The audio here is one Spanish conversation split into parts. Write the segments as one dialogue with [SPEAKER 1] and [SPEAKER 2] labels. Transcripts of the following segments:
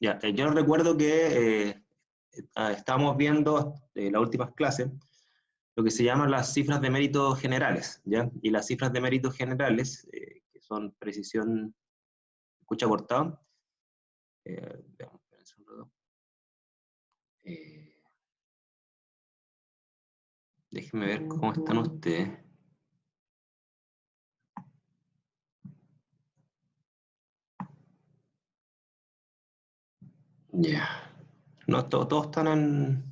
[SPEAKER 1] Ya, yo recuerdo que estábamos viendo las últimas clases lo que se llaman las cifras de mérito generales, ¿ya? Y las cifras de mérito generales, que son precisión, escucha cortado, veamos, déjenme ver cómo están ustedes. Ya. No, todos están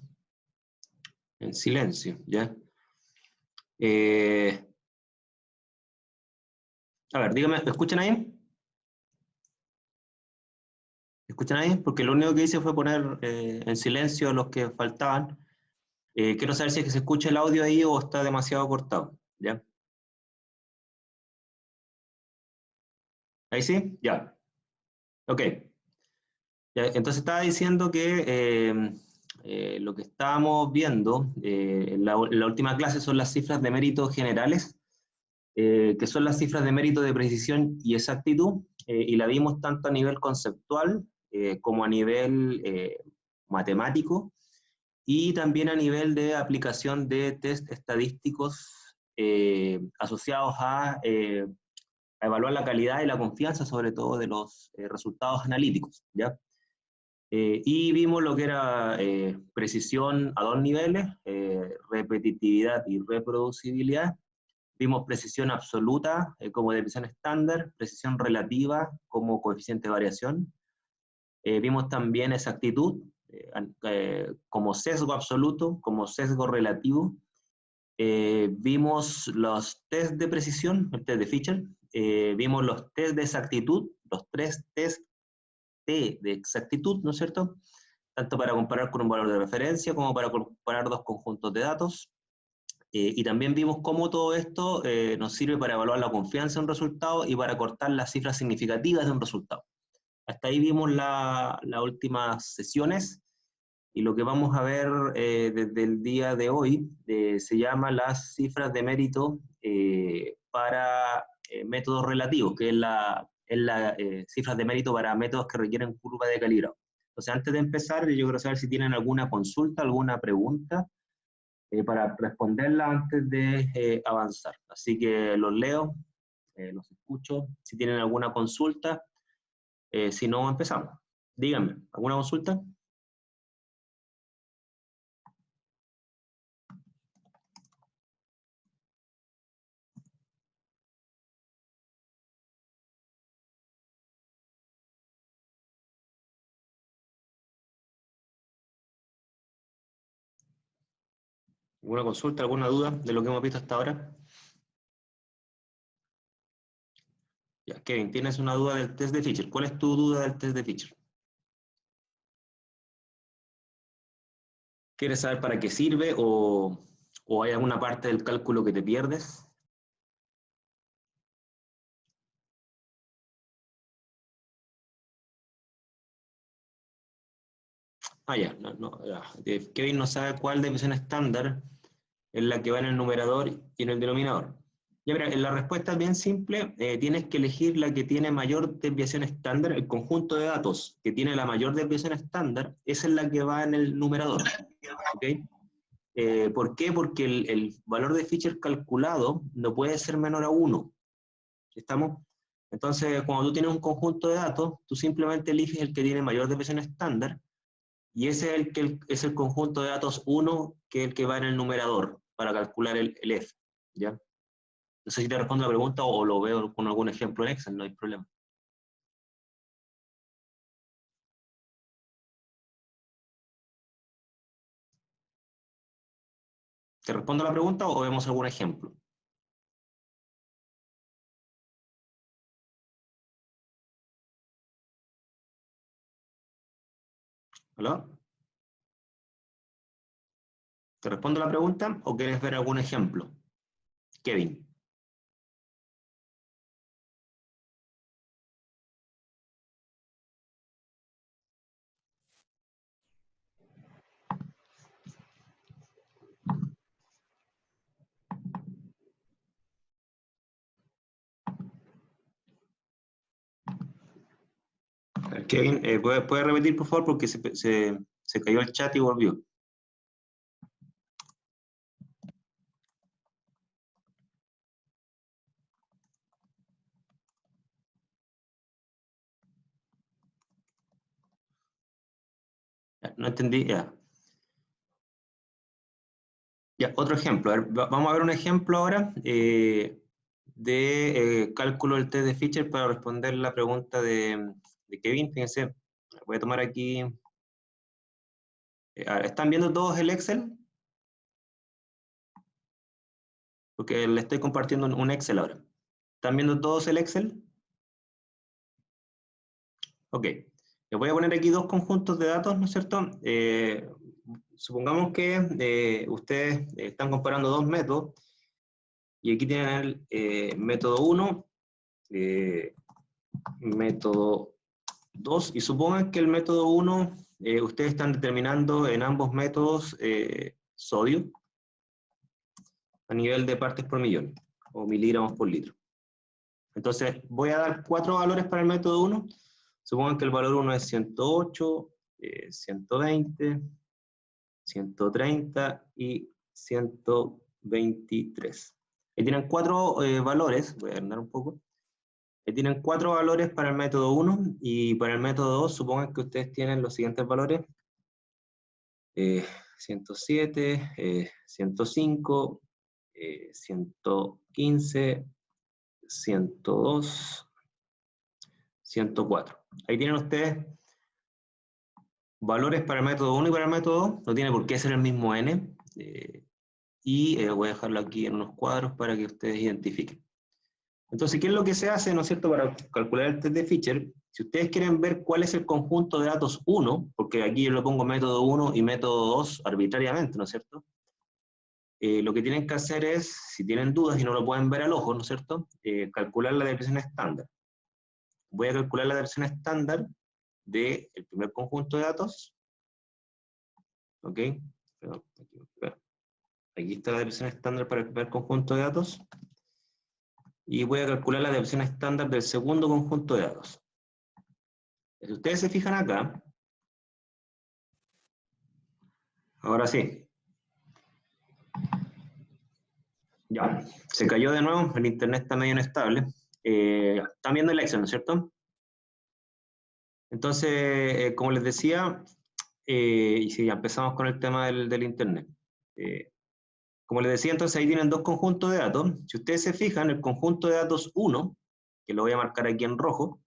[SPEAKER 1] en silencio, ¿ya? A ver, dígame, ¿me escuchan ahí? ¿Me escuchan ahí? Porque lo único que hice fue poner en silencio los que faltaban. Quiero saber si es que se escucha el audio ahí o está demasiado cortado, ¿ya? ¿Ahí sí? Ya. Ok. Ya, entonces estaba diciendo que lo que estábamos viendo en la última clase son las cifras de mérito generales, que son las cifras de mérito de precisión y exactitud, y la vimos tanto a nivel conceptual como a nivel matemático, y también a nivel de aplicación de test estadísticos asociados a evaluar la calidad y la confianza, sobre todo, de los resultados analíticos, ¿ya? Y vimos lo que era precisión a dos niveles, repetitividad y reproducibilidad. Vimos precisión absoluta como desviación estándar, precisión relativa como coeficiente de variación. Vimos también exactitud como sesgo absoluto, como sesgo relativo. Vimos los test de precisión, el test de Fisher. Vimos los test de exactitud, los tres test T de exactitud, ¿no es cierto? Tanto para comparar con un valor de referencia como para comparar dos conjuntos de datos. Y también vimos cómo todo esto nos sirve para evaluar la confianza en un resultado y para cortar las cifras significativas de un resultado. Hasta ahí vimos las últimas sesiones, y lo que vamos a ver desde el día de hoy se llama las cifras de mérito para métodos relativos, que es la cifras de mérito para métodos que requieren curva de calibrado. Entonces, antes de empezar, yo quiero saber si tienen alguna consulta, alguna pregunta para responderla antes de avanzar. Así que los leo, los escucho. Si tienen alguna consulta, si no, empezamos. Díganme, ¿alguna consulta? ¿Alguna consulta, alguna duda de lo que hemos visto hasta ahora? Ya, Kevin, tienes una duda del test de Fisher. ¿Cuál es tu duda del test de Fisher? ¿Quieres saber para qué sirve o hay alguna parte del cálculo que te pierdes? Ya, ya. Kevin no sabe cuál desviación estándar es la que va en el numerador y en el denominador. Ya, mira, la respuesta es bien simple. Tienes que elegir la que tiene mayor desviación estándar. El conjunto de datos que tiene la mayor desviación estándar, esa es la que va en el numerador. ¿Ok? ¿Por qué? Porque el valor de Fisher calculado no puede ser menor a 1. ¿Estamos? Entonces, cuando tú tienes un conjunto de datos, tú simplemente eliges el que tiene mayor desviación estándar, y ese es es el conjunto de datos 1, que es el que va en el numerador para calcular el F. ¿Ya? No sé si te respondo la pregunta o lo veo con algún ejemplo en Excel, no hay problema. ¿Te respondo la pregunta o vemos algún ejemplo? ¿Hola? ¿Te respondo la pregunta o quieres ver algún ejemplo? Kevin. Kevin, ¿puede repetir, por favor? Porque se cayó el chat y volvió. No entendí, ya. Ya, otro ejemplo. A ver, vamos a ver un ejemplo ahora de cálculo del test de Fisher para responder la pregunta de Kevin. Fíjense, voy a tomar aquí... ¿están viendo todos el Excel? Porque le estoy compartiendo un Excel ahora. ¿Están viendo todos el Excel? Ok. Les voy a poner aquí dos conjuntos de datos, ¿no es cierto? Supongamos que ustedes están comparando dos métodos y aquí tienen el método 1, método 2, y supongan que el método 1 ustedes están determinando en ambos métodos sodio a nivel de partes por millón o miligramos por litro. Entonces voy a dar 4 valores para el método 1. Supongan que el valor 1 es 108, 120, 130 y 123. Ahí tienen 4 valores, voy a agrandar un poco. Ahí tienen 4 valores para el método 1 y para el método 2 supongan que ustedes tienen los siguientes valores. 107, 105, 115, 102, 104. Ahí tienen ustedes valores para el método 1 y para el método 2. No tiene por qué ser el mismo n. Voy a dejarlo aquí en unos cuadros para que ustedes identifiquen. Entonces, ¿qué es lo que se hace, no es cierto, para calcular el test de Fisher? Si ustedes quieren ver cuál es el conjunto de datos 1, porque aquí yo le pongo método 1 y método 2 arbitrariamente, ¿no es cierto? Lo que tienen que hacer es, si tienen dudas y no lo pueden ver al ojo, ¿no es cierto? Calcular la desviación estándar. Voy a calcular la desviación estándar del primer conjunto de datos. ¿Ok? Aquí está la desviación estándar para el primer conjunto de datos. Y voy a calcular la desviación estándar del segundo conjunto de datos. Si ustedes se fijan acá, ahora sí. Ya, se cayó de nuevo, el internet está medio inestable. Están viendo el Excel, ¿no es cierto? Entonces, como les decía, y si ya empezamos con el tema del internet. Como les decía, entonces ahí tienen dos conjuntos de datos. Si ustedes se fijan, el conjunto de datos 1, que lo voy a marcar aquí en rojo,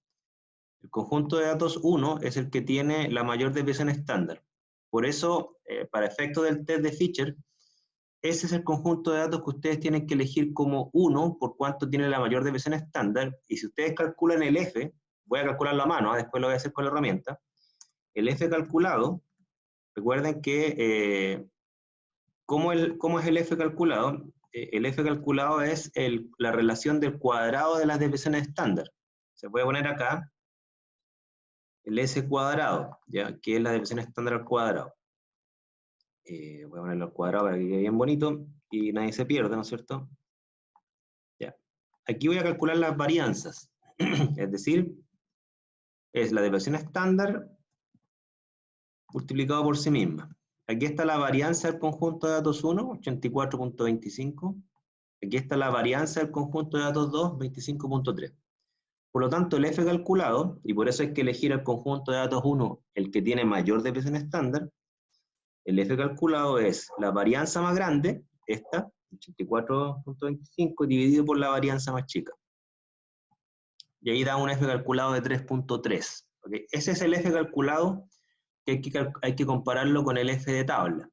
[SPEAKER 1] el conjunto de datos 1 es el que tiene la mayor desviación estándar. Por eso, para efectos del test de Fisher, ese es el conjunto de datos que ustedes tienen que elegir como 1 por cuánto tiene la mayor desviación estándar. Y si ustedes calculan el F, voy a calcularlo a mano, después lo voy a hacer con la herramienta, el F calculado, recuerden que, ¿cómo es el F calculado? El F calculado es la relación del cuadrado de las desviaciones estándar. Se puede poner acá el S cuadrado, ¿ya? Que es la desviación estándar al cuadrado. Voy a ponerlo al cuadrado para que quede bien bonito y nadie se pierda, ¿no es cierto? Ya. Aquí voy a calcular las varianzas, es decir, es la desviación estándar multiplicado por sí misma. Aquí está la varianza del conjunto de datos 1, 84.25. Aquí está la varianza del conjunto de datos 2, 25.3. Por lo tanto, el F calculado, y por eso hay que elegir el conjunto de datos 1, el que tiene mayor desviación estándar, el F calculado es la varianza más grande, esta, 84.25, dividido por la varianza más chica. Y ahí da un F calculado de 3.3. ¿Okay? Ese es el F calculado que hay que compararlo con el F de tabla.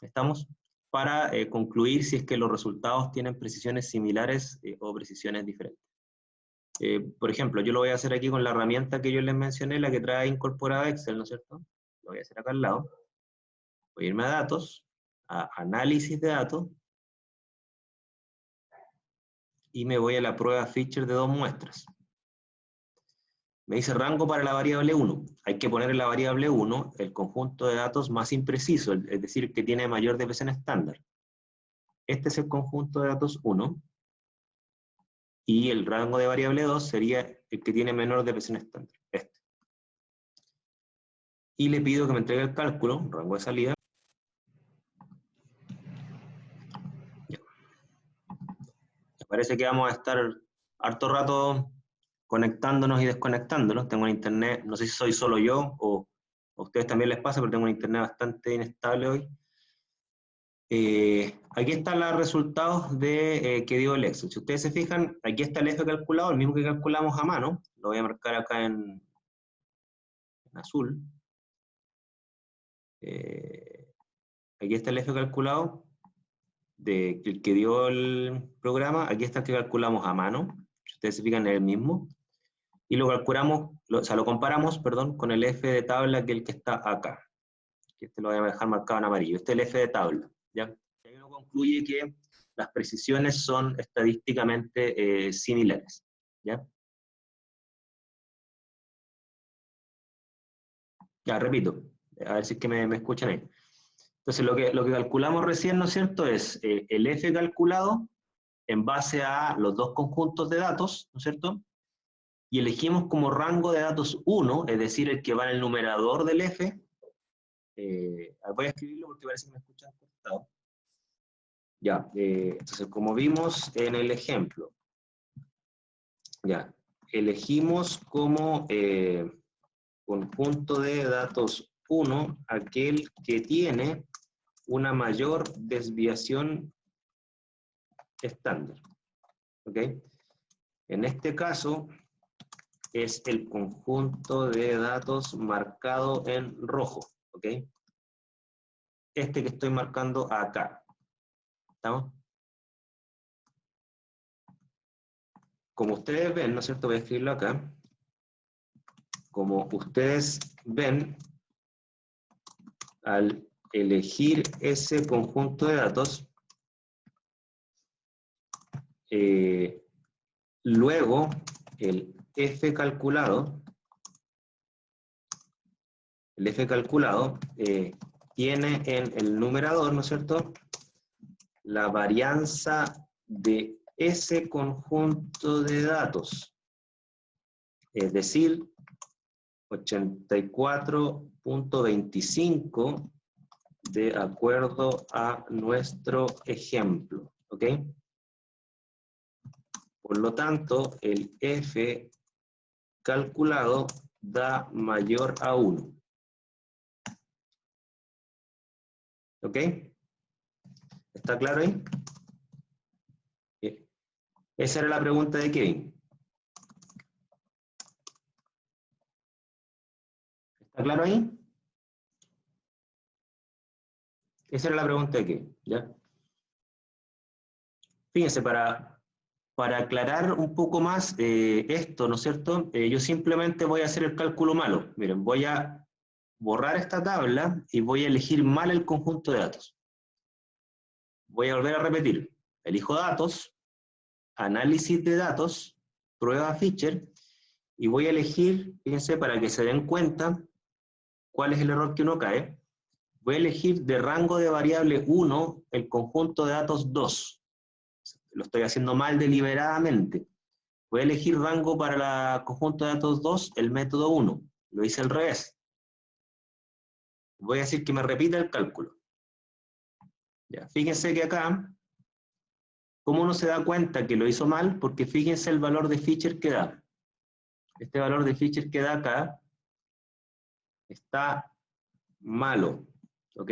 [SPEAKER 1] ¿Estamos? Para concluir si es que los resultados tienen precisiones similares o precisiones diferentes. Por ejemplo, yo lo voy a hacer aquí con la herramienta que yo les mencioné, la que trae incorporada Excel, ¿no es cierto? Lo voy a hacer acá al lado. Voy a irme a datos, a análisis de datos, y me voy a la prueba Fisher de 2 muestras. Me dice rango para la variable 1. Hay que poner en la variable 1 el conjunto de datos más impreciso, es decir, que tiene mayor desviación estándar. Este es el conjunto de datos 1. Y el rango de variable 2 sería el que tiene menor desviación estándar, este. y le pido que me entregue el cálculo, rango de salida. Ya. Me parece que vamos a estar harto rato conectándonos y desconectándonos. Tengo un internet, no sé si soy solo yo o a ustedes también les pasa, pero tengo un internet bastante inestable hoy. Aquí están los resultados de, que dio el Excel. Si ustedes se fijan, aquí está el F calculado, el mismo que calculamos a mano. Lo voy a marcar acá en azul. Aquí está el F calculado de el que dio el programa. Aquí está el que calculamos a mano. Si ustedes se fijan, es el mismo. Y lo calculamos, o sea, lo comparamos, perdón, con el F de tabla, que es el que está acá. Este lo voy a dejar marcado en amarillo. Este es el F de tabla, ¿ya? Y ahí uno concluye que las precisiones son estadísticamente similares, ¿ya? Ya, repito, a ver si es que me escuchan ahí. Entonces, lo que calculamos recién, ¿no es cierto?, es el F calculado en base a los dos conjuntos de datos, ¿no es cierto?, y elegimos como rango de datos 1, es decir, el que va en el numerador del F. Voy a escribirlo porque parece que me escuchan cortado. Ya, entonces como vimos en el ejemplo, ya, elegimos como conjunto de datos 1 aquel que tiene una mayor desviación estándar. ¿Ok? En este caso es el conjunto de datos marcado en rojo. ¿Ok? Este que estoy marcando acá. ¿Estamos? Como ustedes ven, ¿no es cierto? Voy a escribirlo acá. Como ustedes ven, al elegir ese conjunto de datos, luego el F calculado tiene en el numerador, ¿no es cierto?, la varianza de ese conjunto de datos, es decir, 84.25 de acuerdo a nuestro ejemplo, ¿ok? Por lo tanto, el F calculado da mayor a 1. ¿Ok? ¿Está claro ahí? Bien. Esa era la pregunta de Kevin. ¿Está claro ahí? Esa era la pregunta de Kevin, ¿ya? Fíjense, para aclarar un poco más esto, ¿no es cierto? Yo simplemente voy a hacer el cálculo malo. Miren, voy a borrar esta tabla y voy a elegir mal el conjunto de datos. Voy a volver a repetir. Elijo datos, análisis de datos, prueba Fisher, y voy a elegir, fíjense, para que se den cuenta cuál es el error que uno cae, voy a elegir de rango de variable 1 el conjunto de datos 2. Lo estoy haciendo mal deliberadamente. Voy a elegir rango para el conjunto de datos 2, el método 1. Lo hice al revés. Voy a decir que me repita el cálculo. Ya, fíjense que acá, ¿cómo uno se da cuenta que lo hizo mal? Porque fíjense el valor de Fisher que da. Este valor de Fisher que da acá está malo. ¿Ok?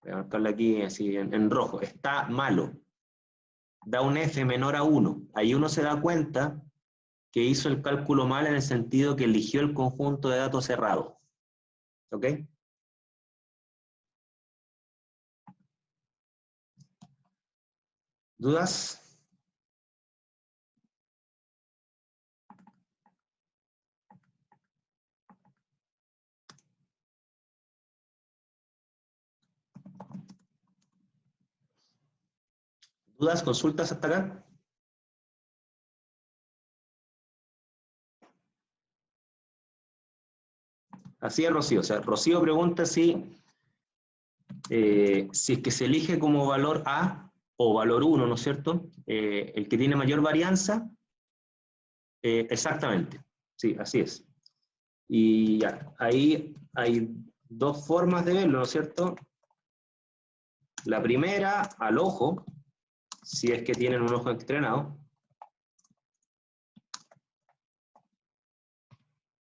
[SPEAKER 1] Voy a marcarlo aquí así en rojo. Está malo. Da un F menor a 1. Ahí uno se da cuenta que hizo el cálculo mal en el sentido que eligió el conjunto de datos cerrado. ¿Ok? ¿Dudas? ¿Dudas? ¿Consultas hasta acá? Así es, Rocío. O sea, Rocío pregunta si es que se elige como valor A o valor 1, ¿no es cierto? El que tiene mayor varianza. Exactamente. Sí, así es. Y ya, ahí hay dos formas de verlo, ¿no es cierto? La primera, al ojo, si es que tienen un ojo entrenado.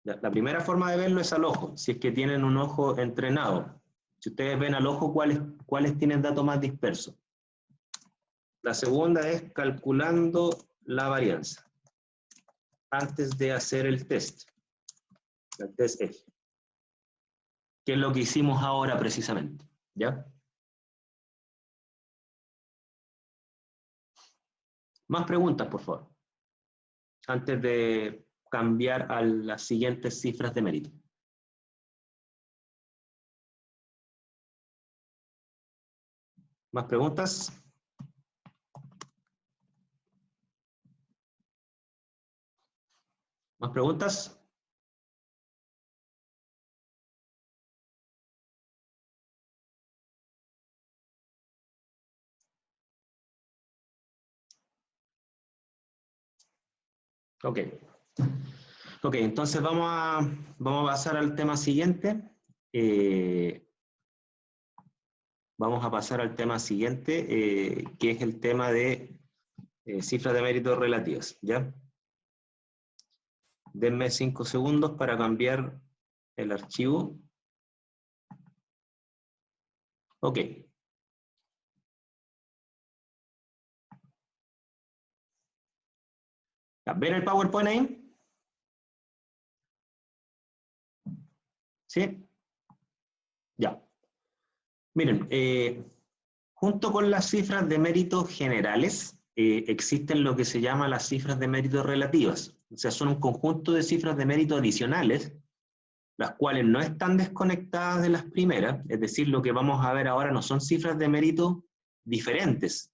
[SPEAKER 1] La primera forma de verlo es al ojo, si es que tienen un ojo entrenado. Si ustedes ven al ojo, ¿cuáles tienen datos más dispersos? La segunda es calculando la varianza, antes de hacer el test F, que es lo que hicimos ahora precisamente, ¿ya? Más preguntas, por favor, antes de cambiar a las siguientes cifras de mérito. ¿Más preguntas? ¿Más preguntas? Ok. Ok, entonces vamos a pasar al tema siguiente. Vamos a pasar al tema siguiente, que es el tema de cifras de mérito relativas, ¿ya? Denme 5 segundos para cambiar el archivo. Ok. ¿Ven el PowerPoint ahí? ¿Sí? Ya. Miren, junto con las cifras de mérito generales, existen lo que se llama las cifras de mérito relativas. O sea, son un conjunto de cifras de mérito adicionales, las cuales no están desconectadas de las primeras, es decir, lo que vamos a ver ahora no son cifras de mérito diferentes,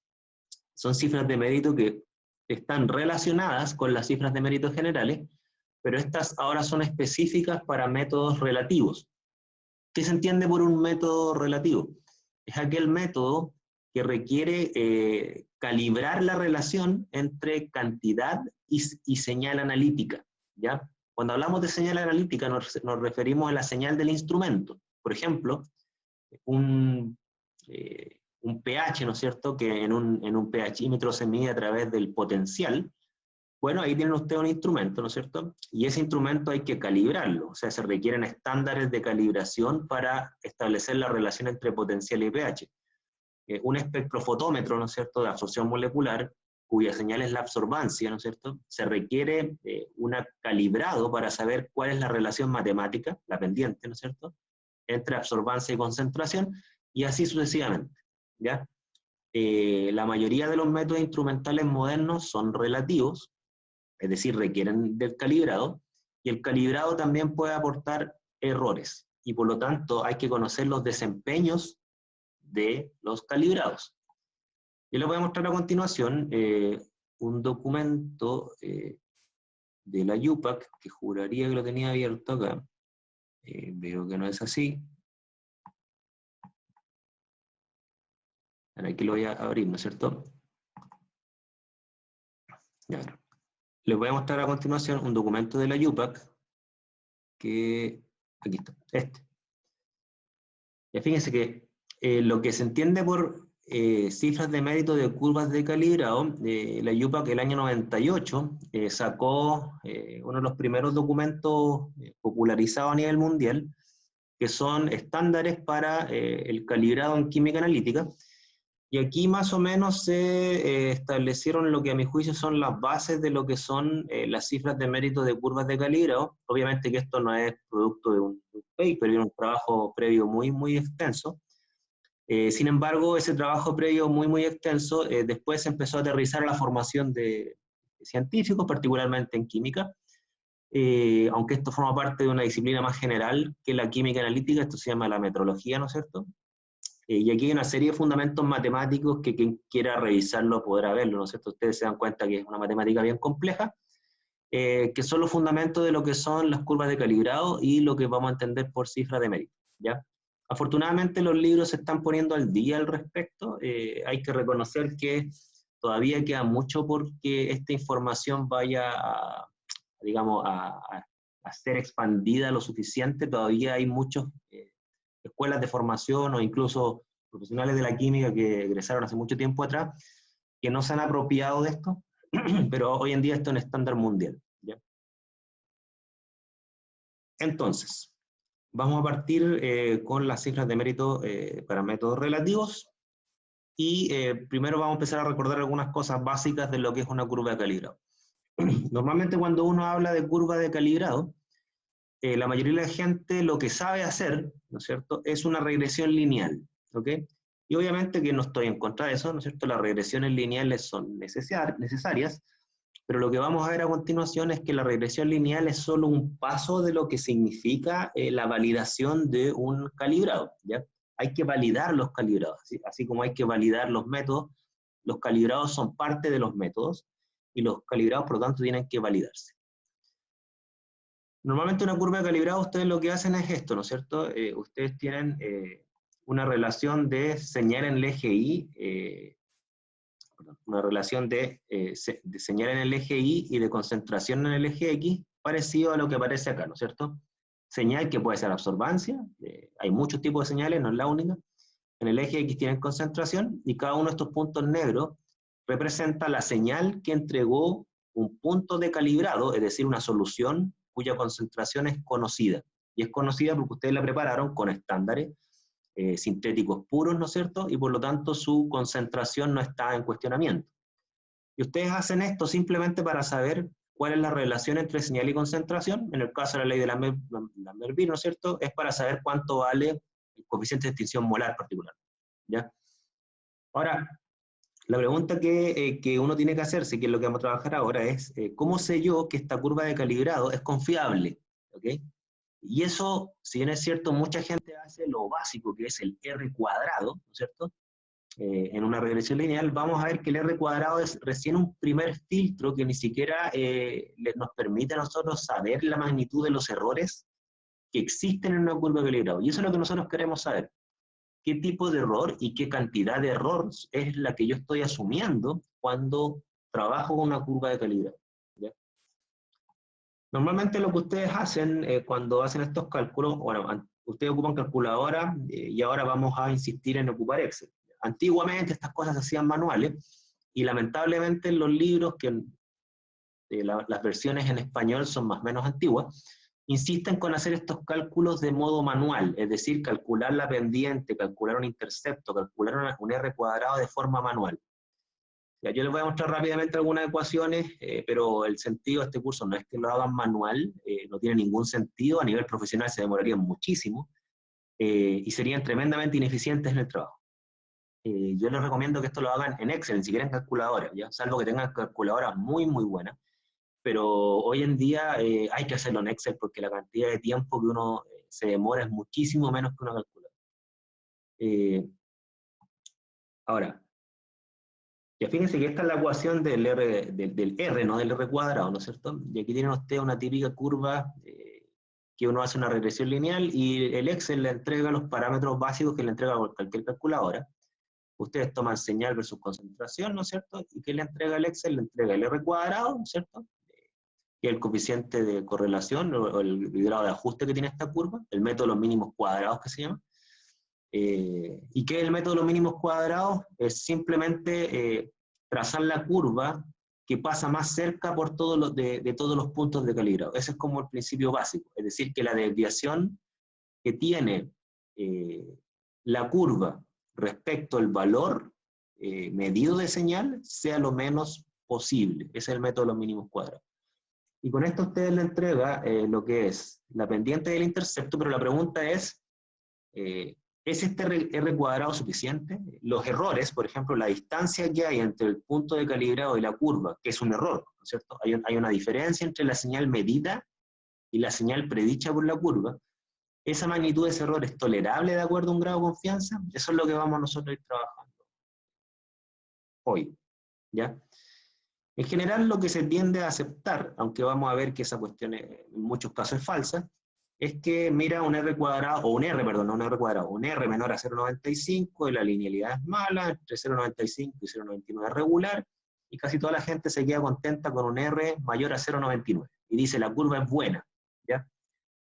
[SPEAKER 1] son cifras de mérito que están relacionadas con las cifras de mérito generales, pero estas ahora son específicas para métodos relativos. ¿Qué se entiende por un método relativo? Es aquel método que requiere calibrar la relación entre cantidad y señal analítica, ¿ya? Cuando hablamos de señal analítica nos referimos a la señal del instrumento. Por ejemplo, un pH, ¿no es cierto?, que en un pHímetro se mide a través del potencial. Bueno, ahí tienen ustedes un instrumento, ¿no es cierto? Y ese instrumento hay que calibrarlo, o sea, se requieren estándares de calibración para establecer la relación entre potencial y pH. Un espectrofotómetro, ¿no es cierto?, de absorción molecular, cuya señal es la absorbancia, ¿no es cierto?, se requiere un calibrado para saber cuál es la relación matemática, la pendiente, ¿no es cierto?, entre absorbancia y concentración, y así sucesivamente, ¿ya? La mayoría de los métodos instrumentales modernos son relativos, es decir, requieren del calibrado, y el calibrado también puede aportar errores, y por lo tanto hay que conocer los desempeños de los calibrados. Yo les voy a mostrar a continuación un documento de la UPAC, que juraría que lo tenía abierto acá, veo que no es así. Aquí lo voy a abrir, ¿no es cierto? Ya, les voy a mostrar a continuación un documento de la UPAC, que aquí está, este. Ya fíjense que lo que se entiende por cifras de mérito de curvas de calibrado, la UPAC el año 98 sacó uno de los primeros documentos popularizados a nivel mundial, que son estándares para el calibrado en química analítica, y aquí más o menos se establecieron lo que a mi juicio son las bases de lo que son las cifras de mérito de curvas de calibrado. Obviamente que esto no es producto de un paper, es un trabajo previo muy, muy extenso. Sin embargo, ese trabajo previo muy extenso después se empezó a aterrizar a la formación de científicos, particularmente en química, aunque esto forma parte de una disciplina más general que la química analítica, esto se llama la metrología, ¿no es cierto? Y aquí hay una serie de fundamentos matemáticos que quien quiera revisarlo podrá verlo, ¿no es cierto? Ustedes se dan cuenta que es una matemática bien compleja, que son los fundamentos de lo que son las curvas de calibrado y lo que vamos a entender por cifra de mérito, ¿ya? Afortunadamente los libros se están poniendo al día al respecto, hay que reconocer que todavía queda mucho porque esta información vaya a, digamos, a a ser expandida lo suficiente. Todavía hay muchas escuelas de formación o incluso profesionales de la química que egresaron hace mucho tiempo atrás, que no se han apropiado de esto, pero hoy en día esto es un estándar mundial, ¿ya? Entonces, vamos a partir con las cifras de mérito para métodos relativos, y primero vamos a empezar a recordar algunas cosas básicas de lo que es una curva de calibrado. Normalmente cuando uno habla de curva de calibrado, la mayoría de la gente lo que sabe hacer, ¿no es cierto?, es una regresión lineal, ¿ok? Y obviamente que no estoy en contra de eso, ¿no es cierto?, las regresiones lineales son necesarias, pero lo que vamos a ver a continuación es que la regresión lineal es solo un paso de lo que significa la validación de un calibrado, ¿ya? Hay que validar los calibrados, así como hay que validar los métodos, los calibrados son parte de los métodos, y los calibrados, por lo tanto, tienen que validarse. Normalmente una curva de calibrado, ustedes lo que hacen es esto, ¿no es cierto? Ustedes tienen una relación de señal en el eje Y, una relación de señal en el eje Y y de concentración en el eje X, parecido a lo que aparece acá, ¿no es cierto? Señal que puede ser absorbancia, hay muchos tipos de señales, no es la única. En el eje X tienen concentración, y cada uno de estos puntos negros representa la señal que entregó un punto de calibrado, es decir, una solución cuya concentración es conocida. Y es conocida porque ustedes la prepararon con estándares sintéticos puros, ¿no es cierto? Y por lo tanto su concentración no está en cuestionamiento. Y ustedes hacen esto simplemente para saber cuál es la relación entre señal y concentración. En el caso de la ley de Lambert-Beer, ¿no es cierto?, es para saber cuánto vale el coeficiente de extinción molar particular, ¿ya? Ahora, la pregunta que uno tiene que hacerse, que es lo que vamos a trabajar ahora, es ¿cómo sé yo que esta curva de calibrado es confiable? ¿Ok? Y eso, si bien es cierto, mucha gente hace lo básico, que es el R cuadrado, ¿no es cierto? En una regresión lineal, vamos a ver que el R cuadrado es recién un primer filtro que ni siquiera nos permite a nosotros saber la magnitud de los errores que existen en una curva de calibrado. Y eso es lo que nosotros queremos saber. ¿Qué tipo de error y qué cantidad de error es la que yo estoy asumiendo cuando trabajo con una curva de calibrado? ¿Ya? Normalmente lo que ustedes hacen cuando hacen estos cálculos, bueno, ustedes ocupan calculadora y ahora vamos a insistir en ocupar Excel. Antiguamente estas cosas se hacían manuales, y lamentablemente en los libros, que las versiones en español son más o menos antiguas, insisten con hacer estos cálculos de modo manual, es decir, calcular la pendiente, calcular un intercepto, calcular un R cuadrado de forma manual. Ya, yo les voy a mostrar rápidamente algunas ecuaciones, pero el sentido de este curso no es que lo hagan manual, no tiene ningún sentido, a nivel profesional se demorarían muchísimo, y serían tremendamente ineficientes en el trabajo. Yo les recomiendo que esto lo hagan en Excel, ni siquiera en calculadora, ¿ya? Salvo que tengan calculadoras muy, muy buenas. Pero hoy en día hay que hacerlo en Excel porque la cantidad de tiempo que uno se demora es muchísimo menos que una calculadora. Ahora, ya fíjense que esta es la ecuación del R, no del R cuadrado, ¿no es cierto? Y aquí tienen ustedes una típica curva que uno hace una regresión lineal, y el Excel le entrega los parámetros básicos que le entrega cualquier calculadora. Ustedes toman señal versus concentración, ¿no es cierto? ¿Y qué le entrega el Excel? Le entrega el R cuadrado, ¿no es cierto?, que es el coeficiente de correlación o el grado de ajuste que tiene esta curva, el método de los mínimos cuadrados que se llama. ¿Y qué es el método de los mínimos cuadrados? Es simplemente trazar la curva que pasa más cerca por de todos los puntos de calibrado. Ese es como el principio básico, es decir, que la desviación que tiene la curva respecto al valor medido de señal sea lo menos posible. Ese es el método de los mínimos cuadrados. Y con esto ustedes le entrega lo que es la pendiente del intercepto, pero la pregunta es este R cuadrado suficiente? Los errores, por ejemplo, la distancia que hay entre el punto de calibrado y la curva, que es un error, ¿no es cierto? Hay una diferencia entre la señal medida y la señal predicha por la curva. ¿Esa magnitud de ese error es tolerable de acuerdo a un grado de confianza? Eso es lo que vamos nosotros a ir trabajando hoy, ¿ya? En general, lo que se tiende a aceptar, aunque vamos a ver que esa cuestión en muchos casos es falsa, es que mira un R cuadrado, o un R, perdón, no un R cuadrado, un R menor a 0,95 y la linealidad es mala, entre 0,95 y 0,99 es regular, y casi toda la gente se queda contenta con un R mayor a 0,99 y dice la curva es buena, ¿ya?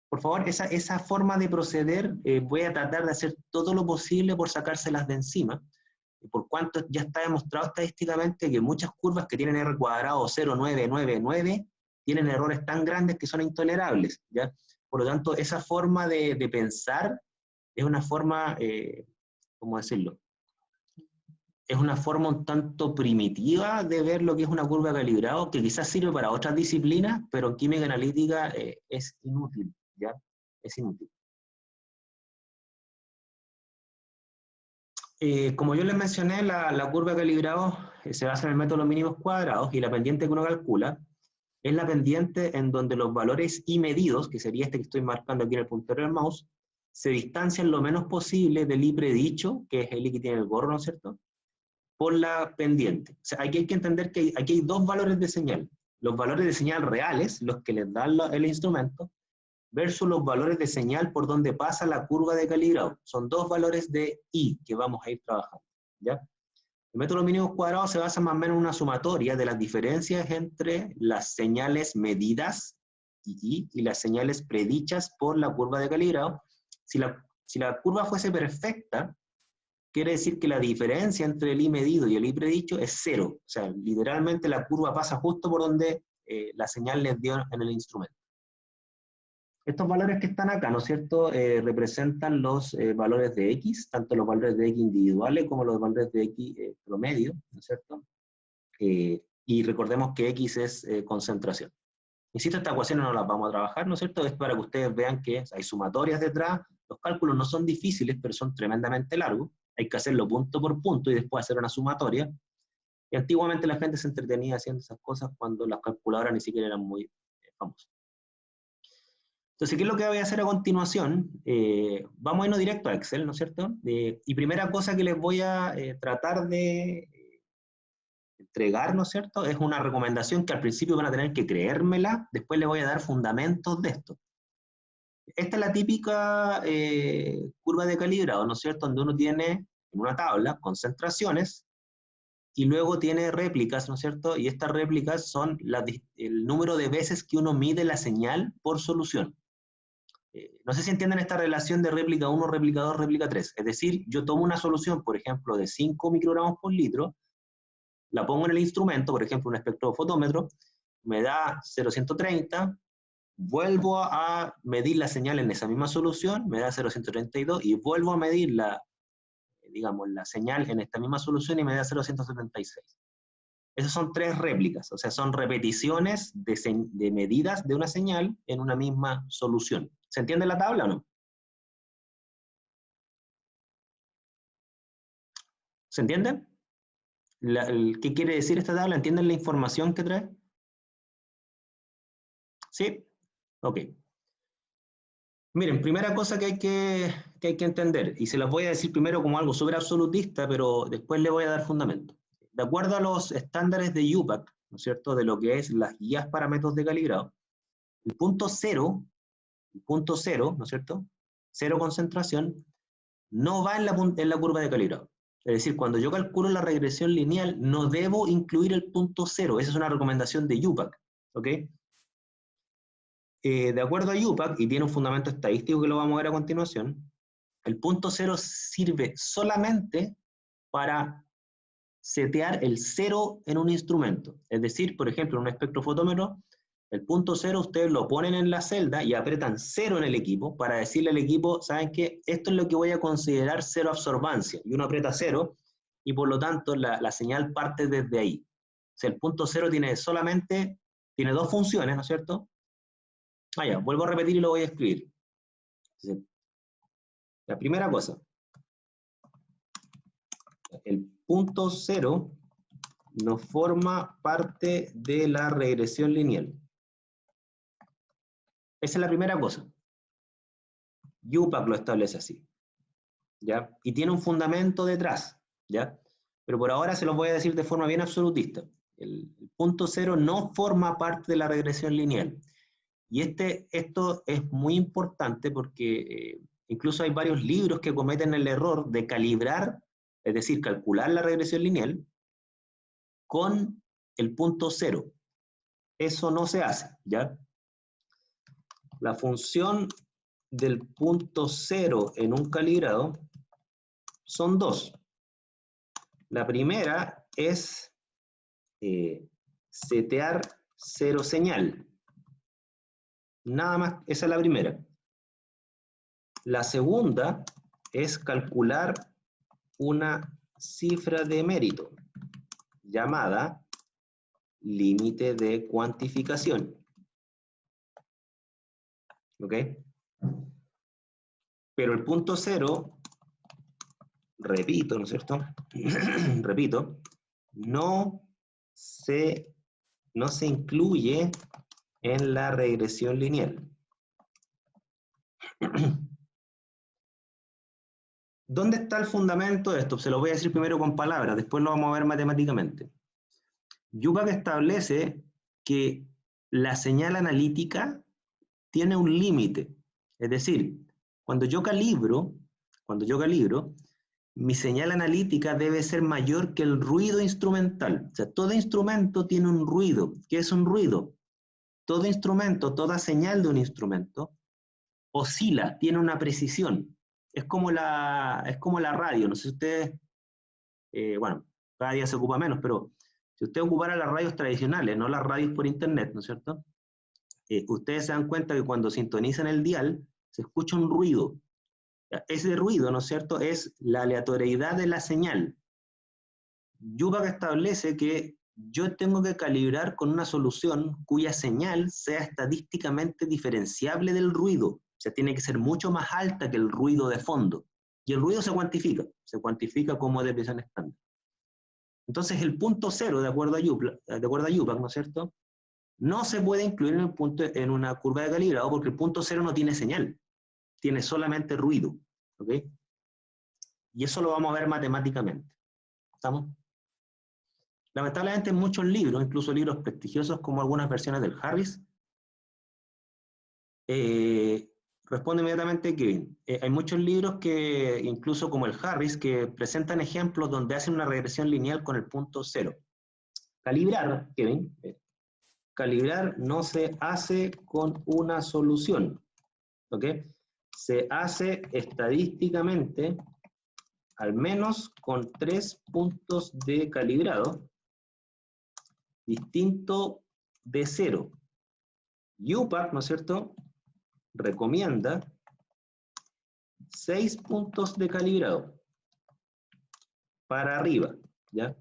[SPEAKER 1] Por favor, esa forma de proceder, voy a tratar de hacer todo lo posible por sacárselas de encima, por cuanto ya está demostrado estadísticamente que muchas curvas que tienen R cuadrado 0,999 tienen errores tan grandes que son intolerables, ¿ya? Por lo tanto, esa forma de pensar es una forma, ¿cómo decirlo? Es una forma un tanto primitiva de ver lo que es una curva de calibrado, que quizás sirve para otras disciplinas, pero en química analítica es inútil, ¿ya? Es inútil. Como yo les mencioné, la curva de calibrado se basa en el método de los mínimos cuadrados, y la pendiente que uno calcula es la pendiente en donde los valores I medidos, que sería este que estoy marcando aquí en el puntero del mouse, se distancian lo menos posible del I predicho, que es el I que tiene el gorro, ¿no es cierto?, por la pendiente. O sea, aquí hay que entender que aquí hay dos valores de señal. Los valores de señal reales, los que les da el instrumento, versus los valores de señal por donde pasa la curva de calibrado. Son dos valores de I que vamos a ir trabajando, ¿ya? El método de los mínimos cuadrados se basa más o menos en una sumatoria de las diferencias entre las señales medidas, I, y las señales predichas por la curva de calibrado. Si la curva fuese perfecta, quiere decir que la diferencia entre el I medido y el I predicho es cero. O sea, literalmente la curva pasa justo por donde la señal les dio en el instrumento. Estos valores que están acá, ¿no es cierto?, representan los valores de X, tanto los valores de X individuales como los valores de X promedio, ¿no es cierto? Y recordemos que X es concentración. Insisto, estas ecuaciones no las vamos a trabajar, ¿no es cierto? Es para que ustedes vean que hay sumatorias detrás, los cálculos no son difíciles, pero son tremendamente largos, hay que hacerlo punto por punto y después hacer una sumatoria. Y antiguamente la gente se entretenía haciendo esas cosas cuando las calculadoras ni siquiera eran muy famosas. Entonces, ¿qué es lo que voy a hacer a continuación? Vamos a irnos directo a Excel, ¿no es cierto? Y primera cosa que les voy a tratar de entregar, ¿no es cierto?, es una recomendación que al principio van a tener que creérmela, después les voy a dar fundamentos de esto. Esta es la típica curva de calibrado, ¿no es cierto?, donde uno tiene en una tabla concentraciones y luego tiene réplicas, ¿no es cierto?, y estas réplicas son el número de veces que uno mide la señal por solución. No sé si entienden esta relación de réplica 1, réplica 2, réplica 3. Es decir, yo tomo una solución, por ejemplo, de 5 microgramos por litro, la pongo en el instrumento, por ejemplo, un espectrofotómetro, me da 0,130, vuelvo a medir la señal en esa misma solución, me da 0,132, y vuelvo a medir la señal en esta misma solución y me da 0,176. Esas son tres réplicas, o sea, son repeticiones de medidas de una señal en una misma solución. ¿Se entiende la tabla o no? ¿Se entiende? ¿Qué quiere decir esta tabla? ¿Entienden la información que trae? ¿Sí? Ok. Miren, primera cosa que hay que entender, y se las voy a decir primero como algo súper absolutista, pero después le voy a dar fundamento. De acuerdo a los estándares de UPAC, ¿no es cierto?, de lo que es las guías para métodos de calibrado, el punto cero, ¿no es cierto?, cero concentración, no va en la curva de calibrado. Es decir, cuando yo calculo la regresión lineal, no debo incluir el punto cero. Esa es una recomendación de UPAC, ¿ok? De acuerdo a UPAC, y tiene un fundamento estadístico que lo vamos a ver a continuación, el punto cero sirve solamente para setear el cero en un instrumento. Es decir, por ejemplo, en un espectrofotómetro, el punto cero ustedes lo ponen en la celda y apretan cero en el equipo para decirle al equipo, ¿saben qué? Esto es lo que voy a considerar cero absorbancia. Y uno aprieta cero y por lo tanto la señal parte desde ahí. O sea, el punto cero tiene dos funciones, ¿no es cierto? Ya, vuelvo a repetir y lo voy a escribir. Entonces, la primera cosa, el punto cero no forma parte de la regresión lineal. Esa es la primera cosa. UPAC lo establece así, ¿ya? Y tiene un fundamento detrás, ¿ya? Pero por ahora se los voy a decir de forma bien absolutista. El punto cero no forma parte de la regresión lineal. Y esto es muy importante porque incluso hay varios libros que cometen el error de calibrar, es decir, calcular la regresión lineal con el punto cero. Eso no se hace, ¿ya? la función del punto 0 en un calibrado son dos. La primera es setear cero señal. Nada más, esa es la primera. La segunda es calcular una cifra de mérito llamada límite de cuantificación. ¿Ok? Pero el punto 0, repito, ¿no es cierto? Repito, no se incluye en la regresión lineal. ¿Dónde está el fundamento de esto? Se lo voy a decir primero con palabras, después lo vamos a ver matemáticamente. Yupak establece que la señal analítica tiene un límite. Es decir, cuando yo calibro, mi señal analítica debe ser mayor que el ruido instrumental. O sea, todo instrumento tiene un ruido. ¿Qué es un ruido? Todo instrumento, toda señal de un instrumento oscila, tiene una precisión. Es como la radio. No sé si ustedes, bueno, cada día se ocupa menos, pero si usted ocupara las radios tradicionales, no las radios por internet, ¿no es cierto? Ustedes se dan cuenta que cuando sintonizan el dial, se escucha un ruido. Ese ruido, ¿no es cierto?, es la aleatoriedad de la señal. Yupak establece que yo tengo que calibrar con una solución cuya señal sea estadísticamente diferenciable del ruido. O sea, tiene que ser mucho más alta que el ruido de fondo. Y el ruido se cuantifica como desviación estándar. Entonces, el punto 0, de acuerdo a Yupak, ¿no es cierto?, no se puede incluir en una curva de calibrado porque el punto 0 no tiene señal, tiene solamente ruido. ¿Ok? Y eso lo vamos a ver matemáticamente. ¿Estamos? Lamentablemente en muchos libros, incluso libros prestigiosos como algunas versiones del Harris, responde inmediatamente que hay muchos libros que, incluso como el Harris, que presentan ejemplos donde hacen una regresión lineal con el punto 0. Calibrar, Kevin, calibrar no se hace con una solución, ¿ok? Se hace estadísticamente al menos con 3 puntos de calibrado distinto de 0. Yupak, ¿no es cierto?, recomienda 6 puntos de calibrado para arriba, ¿ya?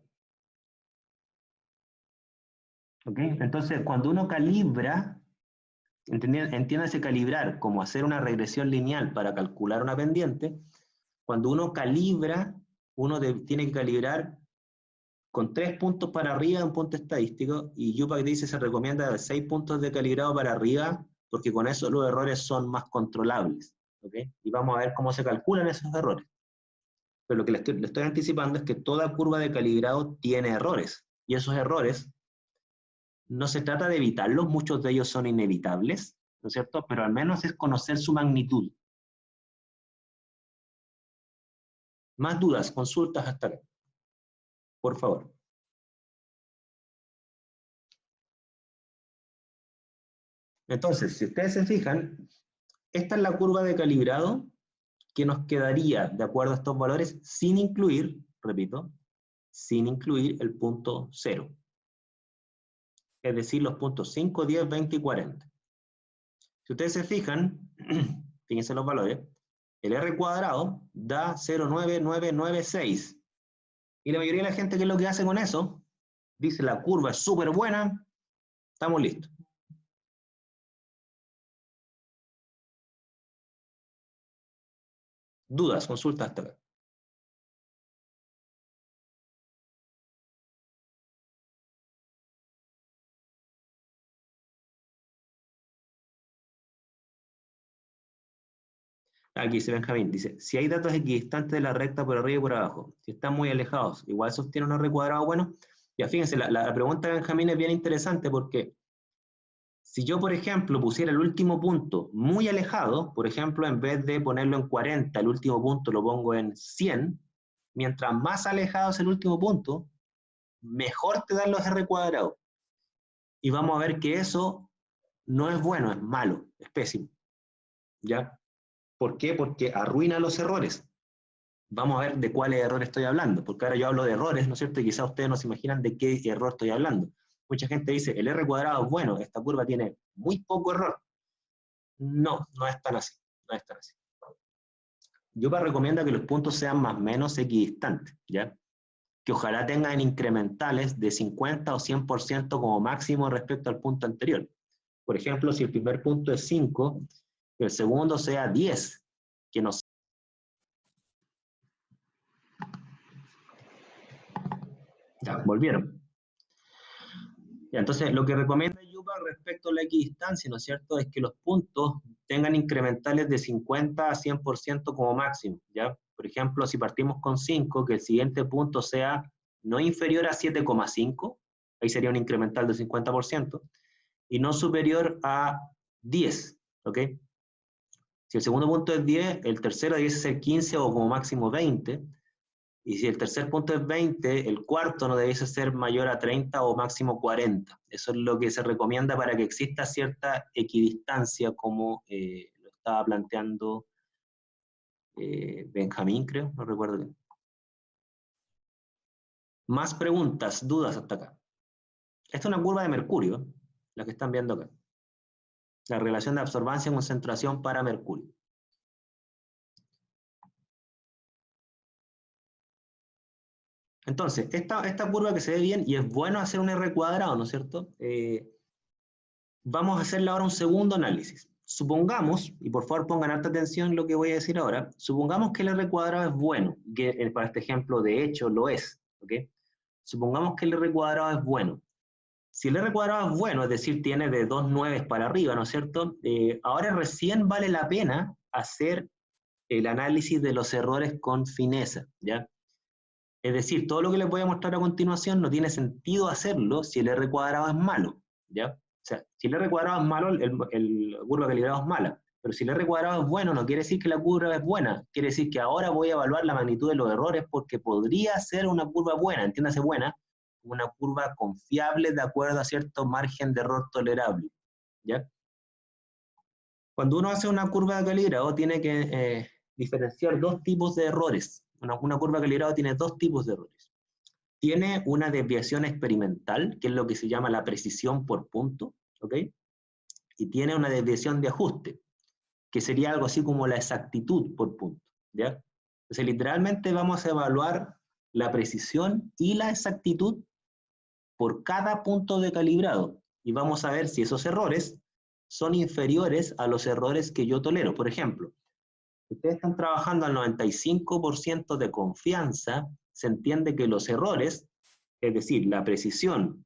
[SPEAKER 1] ¿Ok? Entonces, cuando uno calibra, entiéndase calibrar como hacer una regresión lineal para calcular una pendiente, cuando uno calibra, tiene que calibrar con 3 puntos para arriba, un punto estadístico, y Yupak dice se recomienda 6 puntos de calibrado para arriba, porque con eso los errores son más controlables. ¿Okay? Y vamos a ver cómo se calculan esos errores. Pero lo que le estoy anticipando es que toda curva de calibrado tiene errores, y esos errores no se trata de evitarlos, muchos de ellos son inevitables, ¿no es cierto? Pero al menos es conocer su magnitud. Más dudas, consultas hasta acá. Por favor. Entonces, si ustedes se fijan, esta es la curva de calibrado que nos quedaría, de acuerdo a estos valores, sin incluir, repito, sin incluir el punto 0. Es decir, los puntos 5, 10, 20 y 40. Si ustedes se fijan, fíjense los valores, el R cuadrado da 0,9996. Y la mayoría de la gente, ¿qué es lo que hace con eso? Dice, la curva es súper buena, estamos listos. Dudas, consultas hasta acá. Aquí dice Benjamín, dice, si hay datos equidistantes de la recta por arriba y por abajo, si están muy alejados, igual sostiene un R cuadrado bueno. Ya fíjense, la pregunta de Benjamín es bien interesante porque si yo, por ejemplo, pusiera el último punto muy alejado, por ejemplo, en vez de ponerlo en 40, el último punto lo pongo en 100, mientras más alejado es el último punto, mejor te dan los R cuadrados. Y vamos a ver que eso no es bueno, es malo, es pésimo. ¿Ya? ¿Por qué? Porque arruina los errores. Vamos a ver de cuáles errores estoy hablando, porque ahora yo hablo de errores, ¿no es cierto? Y quizás ustedes no se imaginan de qué error estoy hablando. Mucha gente dice, el R cuadrado es bueno, esta curva tiene muy poco error. No, no es tan así, no es tan así. Yo recomiendo que los puntos sean más o menos equidistantes, ¿ya? Que ojalá tengan incrementales de 50 o 100% como máximo respecto al punto anterior. Por ejemplo, si el primer punto es 5, que el segundo sea 10, que nos... Ya, volvieron. Ya, entonces, lo que recomienda Yuval respecto a la equidistancia, ¿no es cierto?, es que los puntos tengan incrementales de 50 a 100% como máximo, ¿ya? Por ejemplo, si partimos con 5, que el siguiente punto sea no inferior a 7,5, ahí sería un incremental del 50%, y no superior a 10, ¿ok? Si el segundo punto es 10, el tercero debe ser 15 o como máximo 20, y si el tercer punto es 20, el cuarto no debiese ser mayor a 30 o máximo 40. Eso es lo que se recomienda para que exista cierta equidistancia, como lo estaba planteando Benjamín, creo, no recuerdo bien. Más preguntas, dudas hasta acá. Esta es una curva de mercurio, la que están viendo acá. La relación de absorbancia y concentración para mercurio. Entonces, esta curva que se ve bien, y es bueno hacer un R cuadrado, ¿no es cierto? Vamos a hacerle ahora un segundo análisis. Supongamos, y por favor pongan alta atención en lo que voy a decir ahora, supongamos que el R cuadrado es bueno, que para este ejemplo de hecho lo es, ¿ok? Supongamos que el R cuadrado es bueno. Si el R cuadrado es bueno, es decir, tiene de 2 nueves para arriba, ¿no es cierto? Ahora recién vale la pena hacer el análisis de los errores con fineza, ¿ya? Es decir, todo lo que les voy a mostrar a continuación no tiene sentido hacerlo si el R cuadrado es malo, ¿ya? O sea, si el R cuadrado es malo, la curva calibrada es mala. Pero si el R cuadrado es bueno, no quiere decir que la curva es buena. Quiere decir que ahora voy a evaluar la magnitud de los errores porque podría ser una curva buena, entiéndase buena, una curva confiable de acuerdo a cierto margen de error tolerable, ¿ya? Cuando uno hace una curva de calibrado, tiene que diferenciar dos tipos de errores. Una curva de calibrado tiene dos tipos de errores. Tiene una desviación experimental, que es lo que se llama la precisión por punto, ¿ok? Y tiene una desviación de ajuste, que sería algo así como la exactitud por punto, ¿ya? Entonces, literalmente vamos a evaluar la precisión y la exactitud por cada punto de calibrado, y vamos a ver si esos errores son inferiores a los errores que yo tolero. Por ejemplo, si ustedes están trabajando al 95% de confianza, se entiende que los errores, es decir, la precisión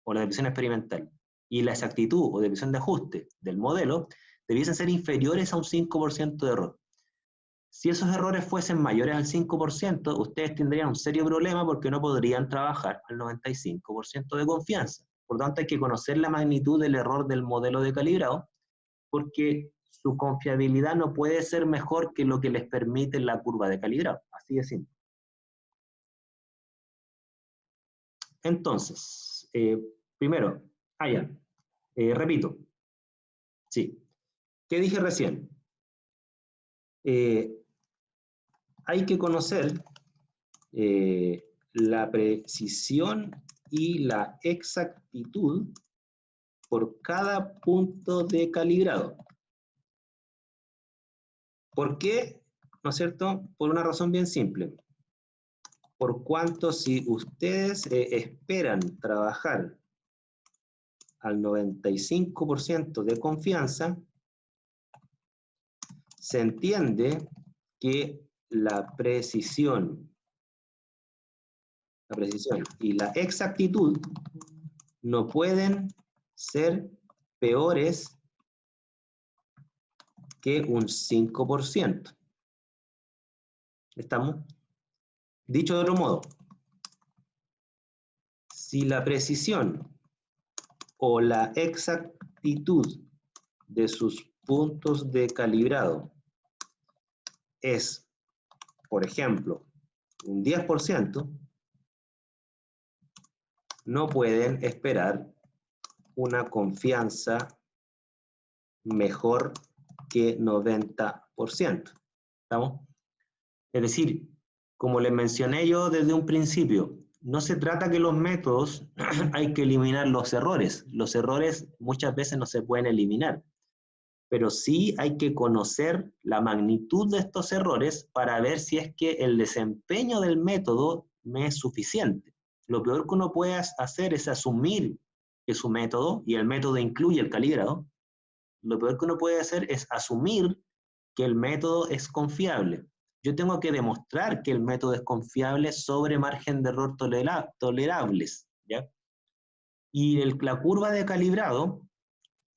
[SPEAKER 1] o la desviación experimental y la exactitud o desviación de ajuste del modelo, debiesen ser inferiores a un 5% de error. Si esos errores fuesen mayores al 5%, ustedes tendrían un serio problema porque no podrían trabajar al 95% de confianza. Por lo tanto, hay que conocer la magnitud del error del modelo de calibrado, porque su confiabilidad no puede ser mejor que lo que les permite la curva de calibrado. Así de simple. Entonces, primero, repito, sí. ¿Qué dije recién? Hay que conocer la precisión y la exactitud por cada punto de calibrado. ¿Por qué? ¿No es cierto? Por una razón bien simple. Por cuanto si ustedes esperan trabajar al 95% de confianza, se entiende que la precisión y la exactitud no pueden ser peores que un 5%. ¿Estamos? Dicho de otro modo, si la precisión o la exactitud de sus puntos de calibrado es, por ejemplo, un 10%, no pueden esperar una confianza mejor que 90%. ¿Estamos? Es decir, como les mencioné yo desde un principio, no se trata que los métodos hay que eliminar los errores. Los errores muchas veces no se pueden eliminar, pero sí hay que conocer la magnitud de estos errores para ver si es que el desempeño del método me es suficiente. Lo peor que uno puede hacer es asumir que su método, y el método incluye el calibrado, lo peor que uno puede hacer es asumir que el método es confiable. Yo tengo que demostrar que el método es confiable sobre margen de error tolerables, ¿ya? Y la curva de calibrado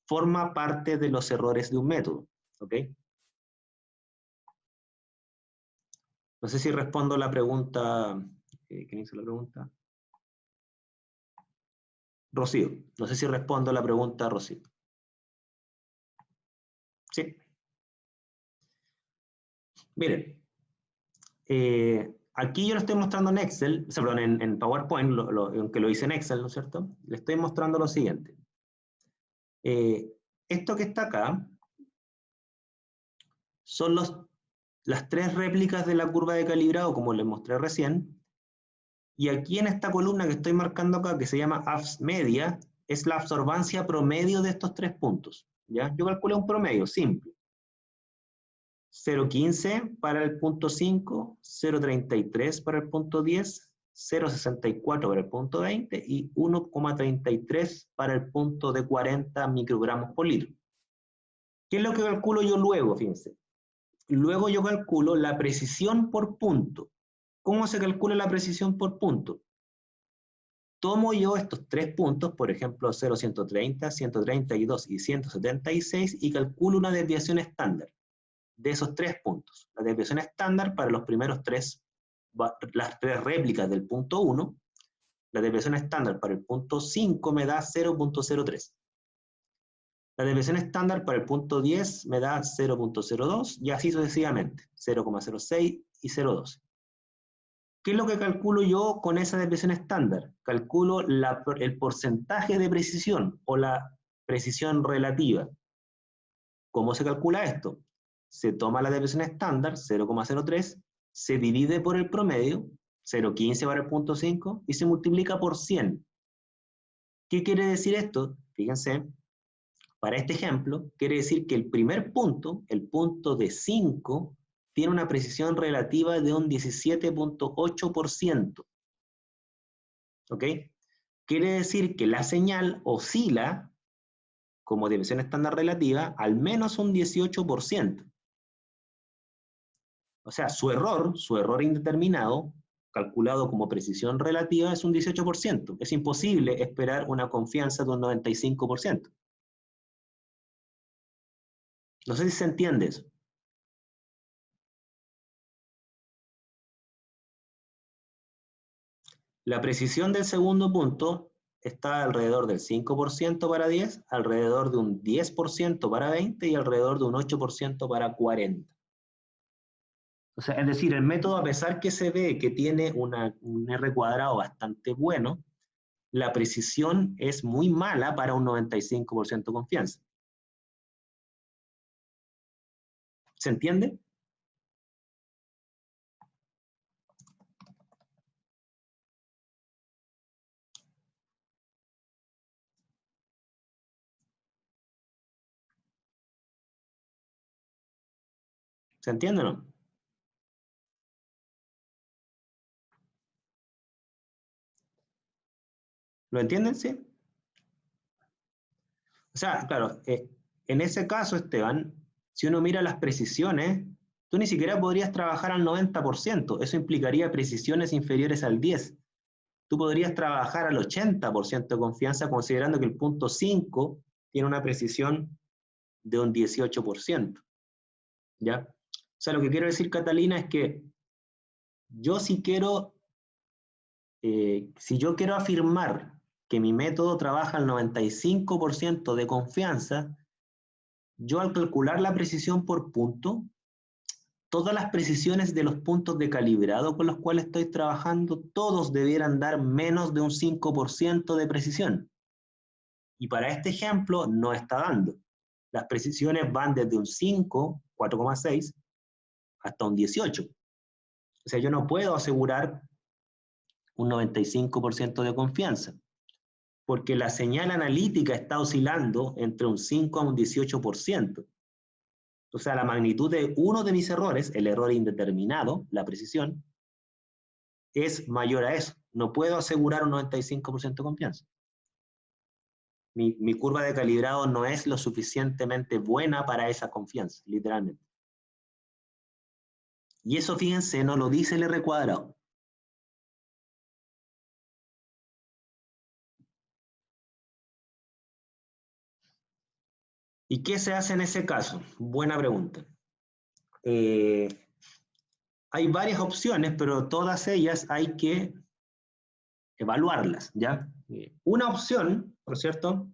[SPEAKER 1] forma parte de los errores de un método, ¿ok? No sé si respondo la pregunta. ¿Quién hizo la pregunta? Rocío. No sé si respondo la pregunta, Rocío. Sí. Miren, aquí yo lo estoy mostrando en Excel, o sea, perdón, en PowerPoint, aunque lo hice en Excel, ¿no es cierto? Le estoy mostrando lo siguiente. Esto que está acá son las tres réplicas de la curva de calibrado, como les mostré recién. Y aquí en esta columna que estoy marcando acá, que se llama ABS media, es la absorbancia promedio de estos tres puntos. ¿Ya? Yo calculé un promedio simple. 0,15 para el punto 5, 0,33 para el punto 10, 0,64 para el punto 20 y 1,33 para el punto de 40 microgramos por litro. ¿Qué es lo que calculo yo luego? Fíjense. Luego yo calculo la precisión por punto. ¿Cómo se calcula la precisión por punto? Tomo yo estos tres puntos, por ejemplo, 0, 130, 132 y 176, y calculo una desviación estándar de esos tres puntos. La desviación estándar para los primeros tres, las tres réplicas del punto 1, la desviación estándar para el punto 5 me da 0,03. La desviación estándar para el punto 10 me da 0,02 y así sucesivamente, 0,06 y 0,12. ¿Qué es lo que calculo yo con esa desviación estándar? Calculo el porcentaje de precisión o la precisión relativa. ¿Cómo se calcula esto? Se toma la desviación estándar, 0,03, se divide por el promedio, 0,15 para el punto 5, y se multiplica por 100. ¿Qué quiere decir esto? Fíjense, para este ejemplo, quiere decir que el primer punto, el punto de 5, tiene una precisión relativa de un 17,8%. ¿Ok? Quiere decir que la señal oscila, como desviación estándar relativa, al menos un 18%. O sea, su error indeterminado, calculado como precisión relativa, es un 18%. Es imposible esperar una confianza de un 95%. No sé si se entiende eso. La precisión del segundo punto está alrededor del 5% para 10, alrededor de un 10% para 20 y alrededor de un 8% para 40. O sea, es decir, el método, a pesar que se ve que tiene un R cuadrado bastante bueno, la precisión es muy mala para un 95% de confianza. ¿Se entiende? ¿Se entiende o no? ¿Lo entienden? Sí. O sea, claro, en ese caso, Esteban, si uno mira las precisiones, tú ni siquiera podrías trabajar al 90%. Eso implicaría precisiones inferiores al 10%. Tú podrías trabajar al 80% de confianza, considerando que el punto 5 tiene una precisión de un 18%. ¿Ya? O sea, lo que quiero decir, Catalina, es que yo si quiero, si yo quiero afirmar que mi método trabaja al 95% de confianza, yo al calcular la precisión por punto, todas las precisiones de los puntos de calibrado con los cuales estoy trabajando, todos debieran dar menos de un 5% de precisión. Y para este ejemplo no está dando. Las precisiones van desde un 5, 4,6, hasta un 18. O sea, yo no puedo asegurar un 95% de confianza, porque la señal analítica está oscilando entre un 5 a un 18%. O sea, la magnitud de uno de mis errores, el error indeterminado, la precisión, es mayor a eso. No puedo asegurar un 95% de confianza. Mi curva de calibrado no es lo suficientemente buena para esa confianza, literalmente. Y eso, fíjense, no lo dice el R cuadrado. ¿Y qué se hace en ese caso? Buena pregunta. Hay varias opciones, pero todas ellas hay que evaluarlas, ¿ya? Una opción, por cierto,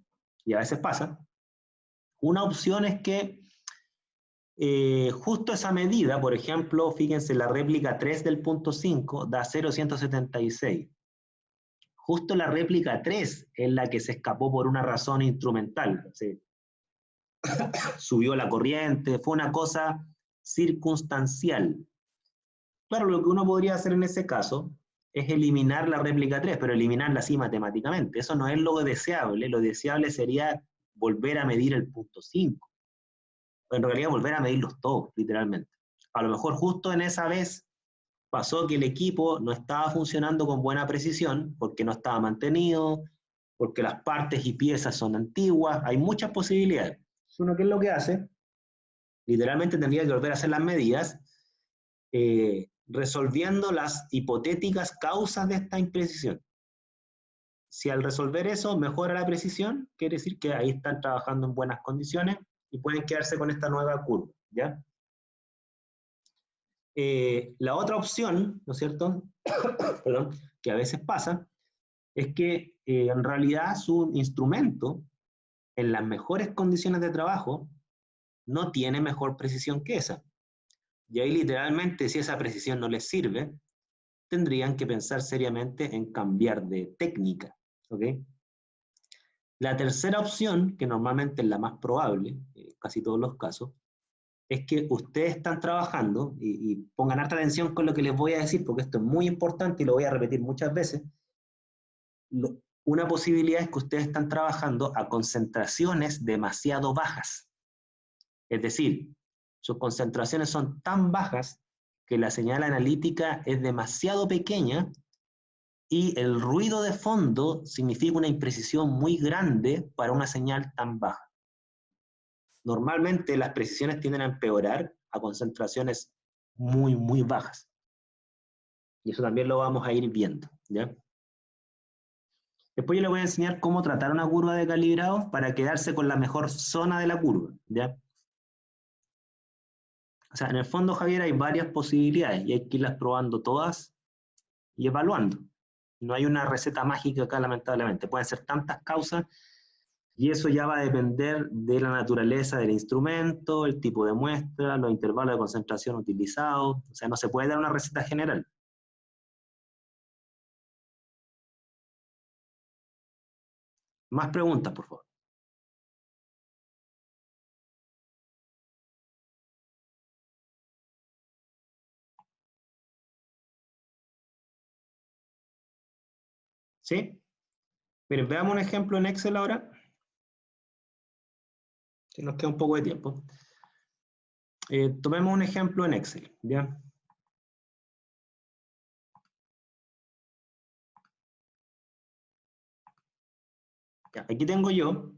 [SPEAKER 1] y a veces pasa, una opción es que justo esa medida, por ejemplo, fíjense, la réplica 3 del punto 5 da 0,176. Justo la réplica 3 es la que se escapó por una razón instrumental. ¿Sí? Subió la corriente, fue una cosa circunstancial. Claro, lo que uno podría hacer en ese caso es eliminar la réplica 3, pero eliminarla así matemáticamente. Eso no es lo deseable sería volver a medir el punto 5. En realidad volver a medirlos todos, literalmente. A lo mejor justo en esa vez pasó que el equipo no estaba funcionando con buena precisión, porque no estaba mantenido, porque las partes y piezas son antiguas, hay muchas posibilidades. Uno, ¿qué es lo que hace? Literalmente tendría que volver a hacer las medidas, resolviendo las hipotéticas causas de esta imprecisión. Si al resolver eso mejora la precisión, quiere decir que ahí están trabajando en buenas condiciones y pueden quedarse con esta nueva curva, ¿ya? La otra opción, ¿no es cierto? Perdón, que a veces pasa, es que en realidad su instrumento, en las mejores condiciones de trabajo, no tiene mejor precisión que esa. Y ahí literalmente, si esa precisión no les sirve, tendrían que pensar seriamente en cambiar de técnica, ¿ok? La tercera opción, que normalmente es la más probable, casi todos los casos, es que ustedes están trabajando, y pongan harta atención con lo que les voy a decir, porque esto es muy importante y lo voy a repetir muchas veces. Una posibilidad es que ustedes están trabajando a concentraciones demasiado bajas. Es decir, sus concentraciones son tan bajas que la señal analítica es demasiado pequeña y el ruido de fondo significa una imprecisión muy grande para una señal tan baja. Normalmente las precisiones tienden a empeorar a concentraciones muy, muy bajas. Y eso también lo vamos a ir viendo, ¿ya? Después yo les voy a enseñar cómo tratar una curva de calibrado para quedarse con la mejor zona de la curva, ¿ya? O sea, en el fondo, Javier, hay varias posibilidades y hay que irlas probando todas y evaluando. No hay una receta mágica acá, lamentablemente. Pueden ser tantas causas y eso ya va a depender de la naturaleza del instrumento, el tipo de muestra, los intervalos de concentración utilizados. O sea, no se puede dar una receta general. Más preguntas, por favor. ¿Sí? Miren, veamos un ejemplo en Excel ahora. Que nos queda un poco de tiempo. Tomemos un ejemplo en Excel, ¿ya? Ya, aquí tengo yo.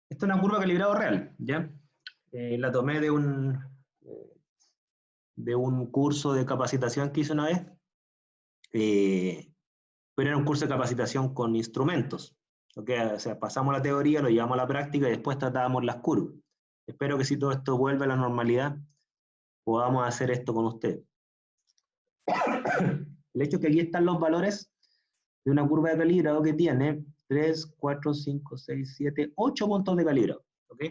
[SPEAKER 1] Esta es una curva de calibrado real, ¿ya? La tomé de un curso de capacitación que hice una vez, pero era un curso de capacitación con instrumentos. ¿Okay? O sea, pasamos la teoría, lo llevamos a la práctica y después tratábamos las curvas. Espero que si todo esto vuelve a la normalidad, podamos hacer esto con usted. El hecho es que aquí están los valores de una curva de calibrado que tiene 3, 4, 5, 6, 7, 8 puntos de calibrado. ¿Ok?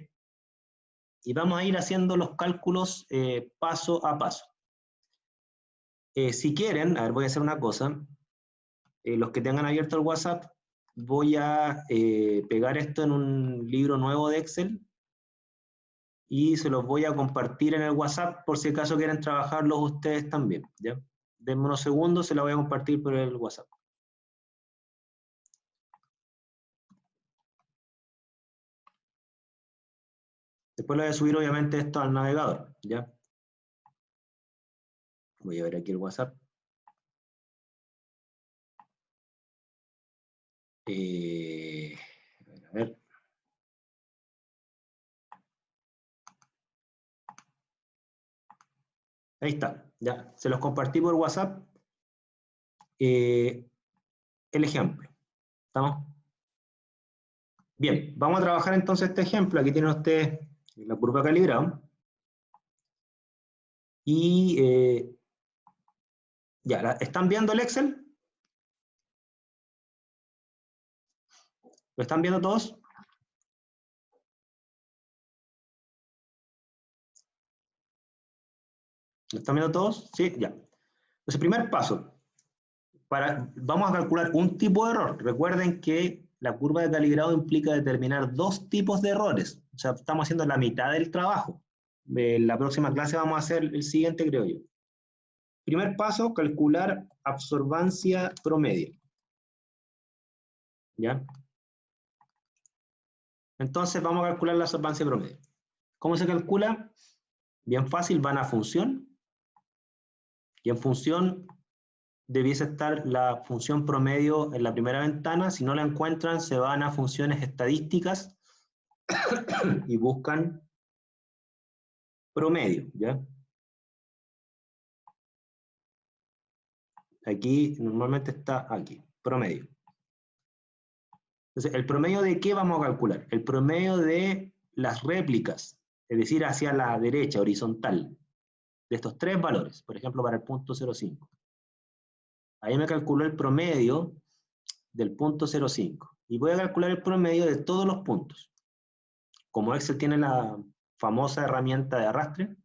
[SPEAKER 1] Y vamos a ir haciendo los cálculos paso a paso. Si quieren, a ver, voy a hacer una cosa. Los que tengan abierto el WhatsApp, voy a pegar esto en un libro nuevo de Excel y se los voy a compartir en el WhatsApp por si acaso quieren trabajarlos ustedes también, ¿ya? Denme unos segundos, se la voy a compartir por el WhatsApp. Después lo voy a subir obviamente esto al navegador, ¿ya? Voy a ver aquí el WhatsApp. A ver. Ahí está, ya. Se los compartí por WhatsApp. El ejemplo. ¿Estamos? Bien, vamos a trabajar entonces este ejemplo. Aquí tienen ustedes la curva calibrada. Y ya, ¿están viendo el Excel? ¿Lo están viendo todos? ¿Lo están viendo todos? Sí, ya. Entonces, primer paso. Vamos a calcular un tipo de error. Recuerden que la curva de calibrado implica determinar dos tipos de errores. O sea, estamos haciendo la mitad del trabajo. En la próxima clase vamos a hacer el siguiente, creo yo. Primer paso, calcular absorbancia promedio. ¿Ya? Entonces vamos a calcular la absorbancia promedio. ¿Cómo se calcula? Bien fácil, van a función. Y en función debiese estar la función promedio en la primera ventana. Si no la encuentran, se van a funciones estadísticas y buscan promedio, ¿ya? Aquí normalmente está aquí, promedio. Entonces, ¿el promedio de qué vamos a calcular? El promedio de las réplicas, es decir, hacia la derecha, horizontal, de estos tres valores, por ejemplo, para el punto 0,5. Ahí me calculó el promedio del punto 0,5. Y voy a calcular el promedio de todos los puntos. Como Excel tiene la famosa herramienta de arrastre,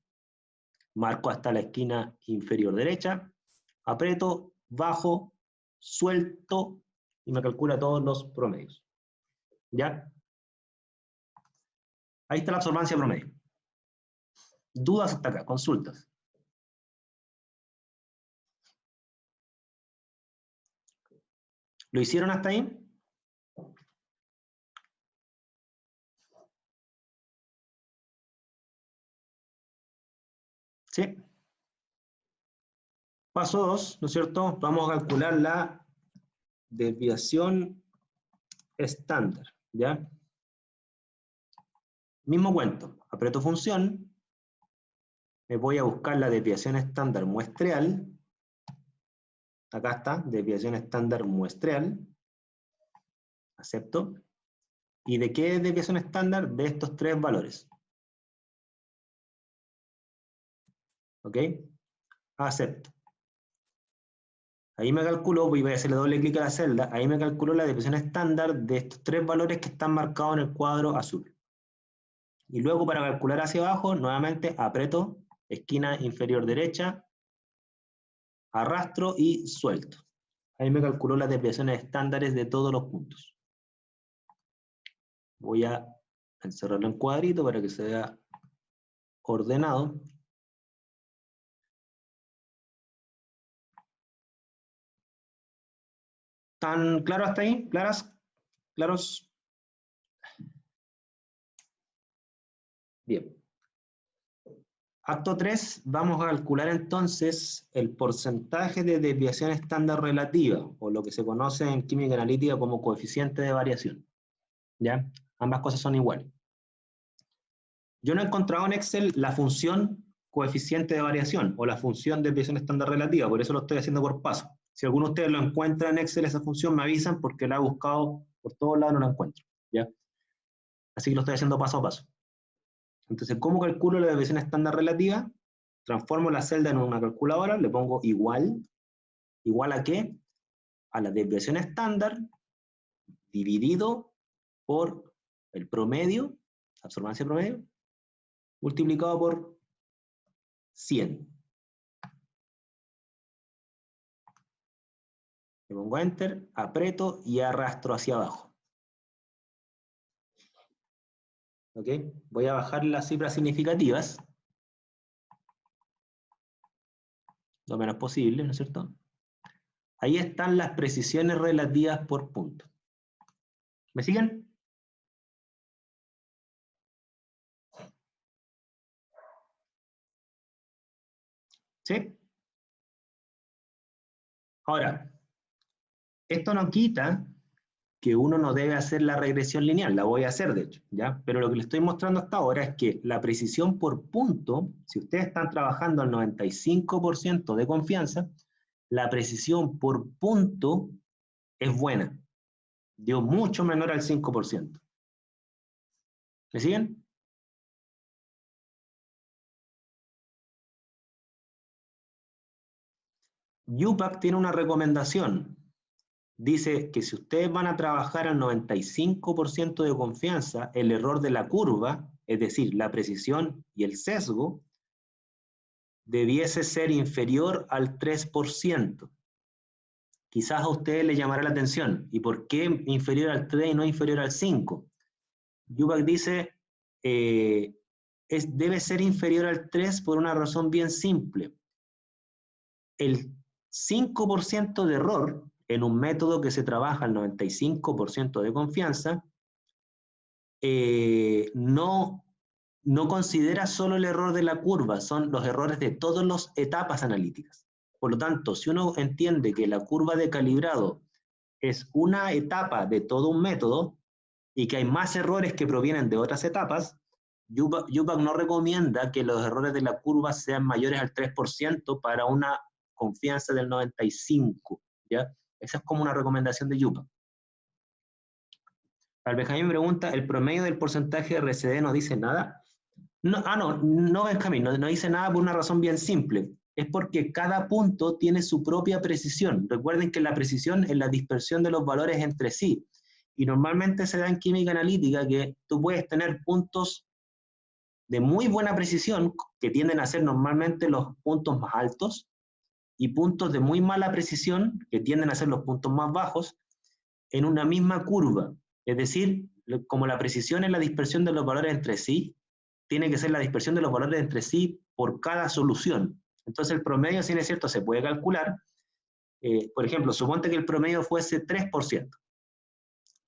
[SPEAKER 1] marco hasta la esquina inferior derecha, aprieto, bajo, suelto y me calcula todos los promedios. ¿Ya? Ahí está la absorbancia promedio. ¿Dudas hasta acá? Consultas. ¿Lo hicieron hasta ahí? Sí. Paso 2, ¿no es cierto? Vamos a calcular la desviación estándar, ¿ya? Mismo cuento, aprieto función, me voy a buscar la desviación estándar muestreal, acá está, desviación estándar muestreal, acepto, ¿y de qué es desviación estándar? De estos tres valores. ¿Ok? Acepto. Ahí me calculó, voy a hacerle doble clic a la celda, ahí me calculó la desviación estándar de estos tres valores que están marcados en el cuadro azul. Y luego para calcular hacia abajo, nuevamente aprieto, esquina inferior derecha, arrastro y suelto. Ahí me calculó las desviaciones estándares de todos los puntos. Voy a encerrarlo en cuadrito para que se vea ordenado. ¿Están claros hasta ahí? ¿Claras? ¿Claros? Bien. Acto 3, vamos a calcular entonces el porcentaje de desviación estándar relativa, o lo que se conoce en química analítica como coeficiente de variación. ¿Ya? Ambas cosas son iguales. Yo no he encontrado en Excel la función coeficiente de variación, o la función desviación estándar relativa, por eso lo estoy haciendo por paso. Si alguno de ustedes lo encuentra en Excel, esa función, me avisan porque la he buscado por todos lados y no la encuentro. ¿Ya? Así que lo estoy haciendo paso a paso. Entonces, ¿cómo calculo la desviación estándar relativa? Transformo la celda en una calculadora, le pongo igual. ¿Igual a qué? A la desviación estándar dividido por el promedio, absorbancia promedio, multiplicado por 100. Le pongo Enter, aprieto y arrastro hacia abajo. ¿Ok? Voy a bajar las cifras significativas, lo menos posible, ¿no es cierto? Ahí están las precisiones relativas por punto. ¿Me siguen? ¿Sí? Ahora, esto no quita que uno no debe hacer la regresión lineal, la voy a hacer de hecho, ¿ya? Pero lo que les estoy mostrando hasta ahora es que la precisión por punto, si ustedes están trabajando al 95% de confianza, la precisión por punto es buena, dio mucho menor al 5%. ¿Me siguen? UPAC tiene una recomendación. Dice que si ustedes van a trabajar al 95% de confianza, el error de la curva, es decir, la precisión y el sesgo, debiese ser inferior al 3%. Quizás a ustedes les llamará la atención. ¿Y por qué inferior al 3 y no inferior al 5? UPAC dice, debe ser inferior al 3 por una razón bien simple. El 5% de error en un método que se trabaja al 95% de confianza no considera solo el error de la curva, son los errores de todas las etapas analíticas. Por lo tanto, si uno entiende que la curva de calibrado es una etapa de todo un método y que hay más errores que provienen de otras etapas, UPAC no recomienda que los errores de la curva sean mayores al 3% para una confianza del 95%, ¿ya? Esa es como una recomendación de UPAC. Al Benjamín me pregunta, ¿el promedio del porcentaje de RCD no dice nada? No, no Benjamín, no dice nada por una razón bien simple. Es porque cada punto tiene su propia precisión. Recuerden que la precisión es la dispersión de los valores entre sí. Y normalmente se da en química analítica que tú puedes tener puntos de muy buena precisión, que tienden a ser normalmente los puntos más altos, y puntos de muy mala precisión, que tienden a ser los puntos más bajos, en una misma curva. Es decir, como la precisión es la dispersión de los valores entre sí, tiene que ser la dispersión de los valores entre sí por cada solución. Entonces el promedio, si es cierto, se puede calcular. Por ejemplo, suponte que el promedio fuese 3%.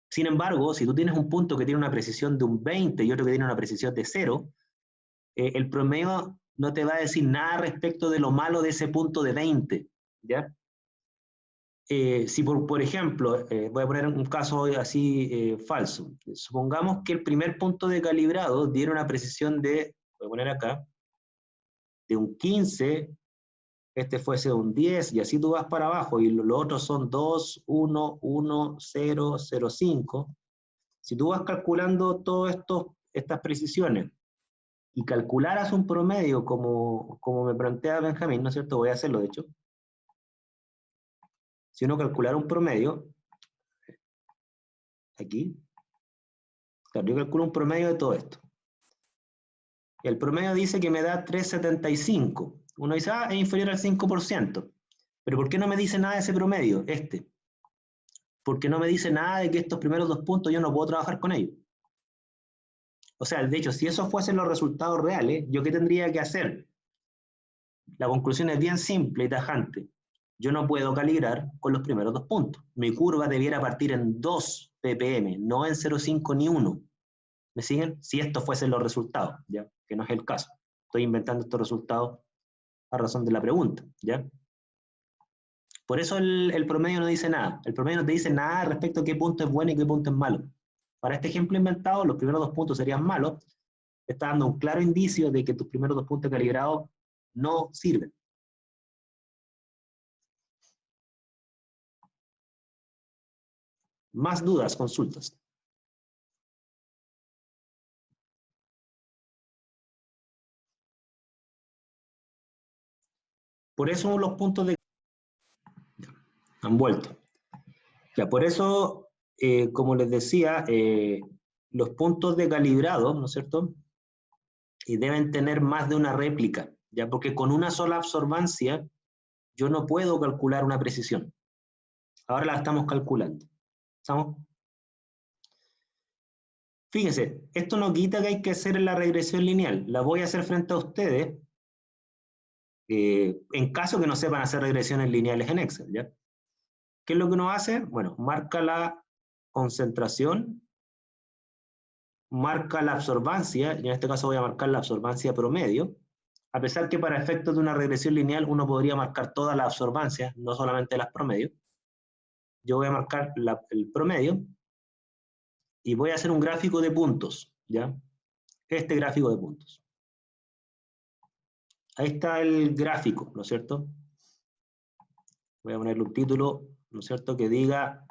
[SPEAKER 1] Sin embargo, si tú tienes un punto que tiene una precisión de un 20 y otro que tiene una precisión de 0, el promedio no te va a decir nada respecto de lo malo de ese punto de 20, ¿ya? Si por ejemplo, voy a poner un caso así falso, supongamos que el primer punto de calibrado diera una precisión de, voy a poner acá, de un 15, este fuese un 10, y así tú vas para abajo, y los otros son 2, 1, 1, 0, 0, 5. Si tú vas calculando todas estas precisiones y calcularas un promedio como me plantea Benjamín, ¿no es cierto? Voy a hacerlo, de hecho. Si uno calculara un promedio, aquí, claro, yo calculo un promedio de todo esto. El promedio dice que me da 3,75. Uno dice, es inferior al 5%. Pero ¿por qué no me dice nada de ese promedio, este? Porque no me dice nada de que estos primeros 2 puntos yo no puedo trabajar con ellos. O sea, de hecho, si esos fuesen los resultados reales, ¿yo qué tendría que hacer? La conclusión es bien simple y tajante. Yo no puedo calibrar con los primeros 2 puntos. Mi curva debiera partir en 2 ppm, no en 0,5 ni 1. ¿Me siguen? Si estos fuesen los resultados, ¿ya? Que no es el caso. Estoy inventando estos resultados a razón de la pregunta, ¿ya? Por eso el promedio no dice nada. El promedio no te dice nada respecto a qué punto es bueno y qué punto es malo. Para este ejemplo inventado, los primeros 2 puntos serían malos. Te está dando un claro indicio de que tus primeros 2 puntos calibrados no sirven. Más dudas, consultas. Por eso los puntos de... han vuelto. Ya, por eso, como les decía, los puntos de calibrado, ¿no es cierto? Y deben tener más de una réplica, ya porque con una sola absorbancia yo no puedo calcular una precisión. Ahora la estamos calculando. ¿Estamos? Fíjense, esto no quita que hay que hacer la regresión lineal. La voy a hacer frente a ustedes, en caso que no sepan hacer regresiones lineales en Excel, ¿ya? ¿Qué es lo que uno hace? Bueno, marca la concentración, marca la absorbancia, y en este caso voy a marcar la absorbancia promedio, a pesar que para efectos de una regresión lineal uno podría marcar todas las absorbancias, no solamente las promedios. Yo voy a marcar el promedio, y voy a hacer un gráfico de puntos, ¿ya? Este gráfico de puntos. Ahí está el gráfico, ¿no es cierto? Voy a ponerle un título, ¿no es cierto?, que diga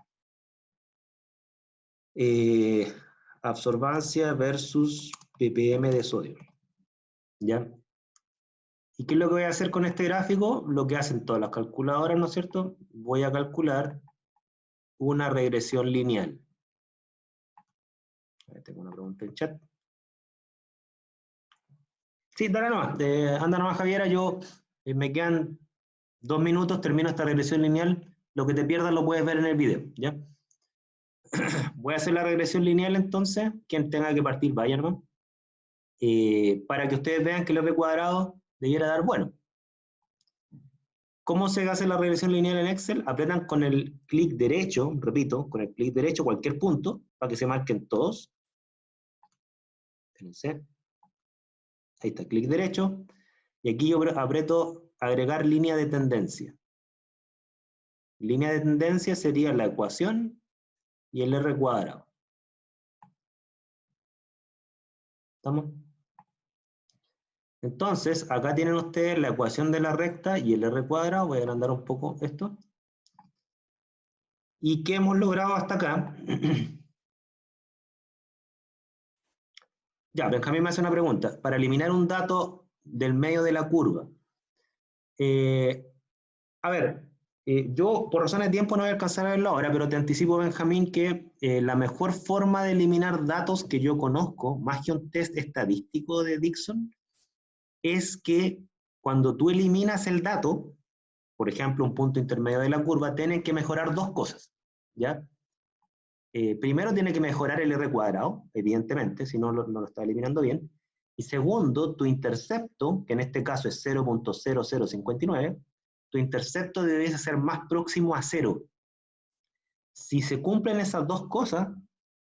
[SPEAKER 1] absorbancia versus ppm de sodio, ¿ya? ¿Y qué es lo que voy a hacer con este gráfico? Lo que hacen todas las calculadoras, ¿no es cierto? Voy a calcular una regresión lineal. Tengo una pregunta en chat. Sí, dale nomás, anda nomás, Javiera, me quedan 2 minutos, termino esta regresión lineal, lo que te pierdas lo puedes ver en el video, ¿ya? Voy a hacer la regresión lineal entonces, quien tenga que partir, vaya nomás, para que ustedes vean que el R cuadrado debiera dar bueno. ¿Cómo se hace la regresión lineal en Excel? Apretan con el clic derecho, repito, con el clic derecho cualquier punto, para que se marquen todos. Fíjense. Ahí está, clic derecho, y aquí yo aprieto agregar línea de tendencia. Línea de tendencia sería la ecuación y el R cuadrado. ¿Estamos? Entonces, acá tienen ustedes la ecuación de la recta y el R cuadrado. Voy a agrandar un poco esto. ¿Y qué hemos logrado hasta acá? Ya, Benjamín me hace una pregunta. Para eliminar un dato del medio de la curva. A ver, yo por razones de tiempo no voy a alcanzar a verlo ahora, pero te anticipo, Benjamín, que la mejor forma de eliminar datos que yo conozco, más que un test estadístico de Dixon, es que cuando tú eliminas el dato, por ejemplo, un punto intermedio de la curva, tienen que mejorar dos cosas, ¿ya? Primero tiene que mejorar el R cuadrado, evidentemente, si no lo está eliminando bien. Y segundo, tu intercepto, que en este caso es 0.0059, tu intercepto debe ser más próximo a 0. Si se cumplen esas dos cosas,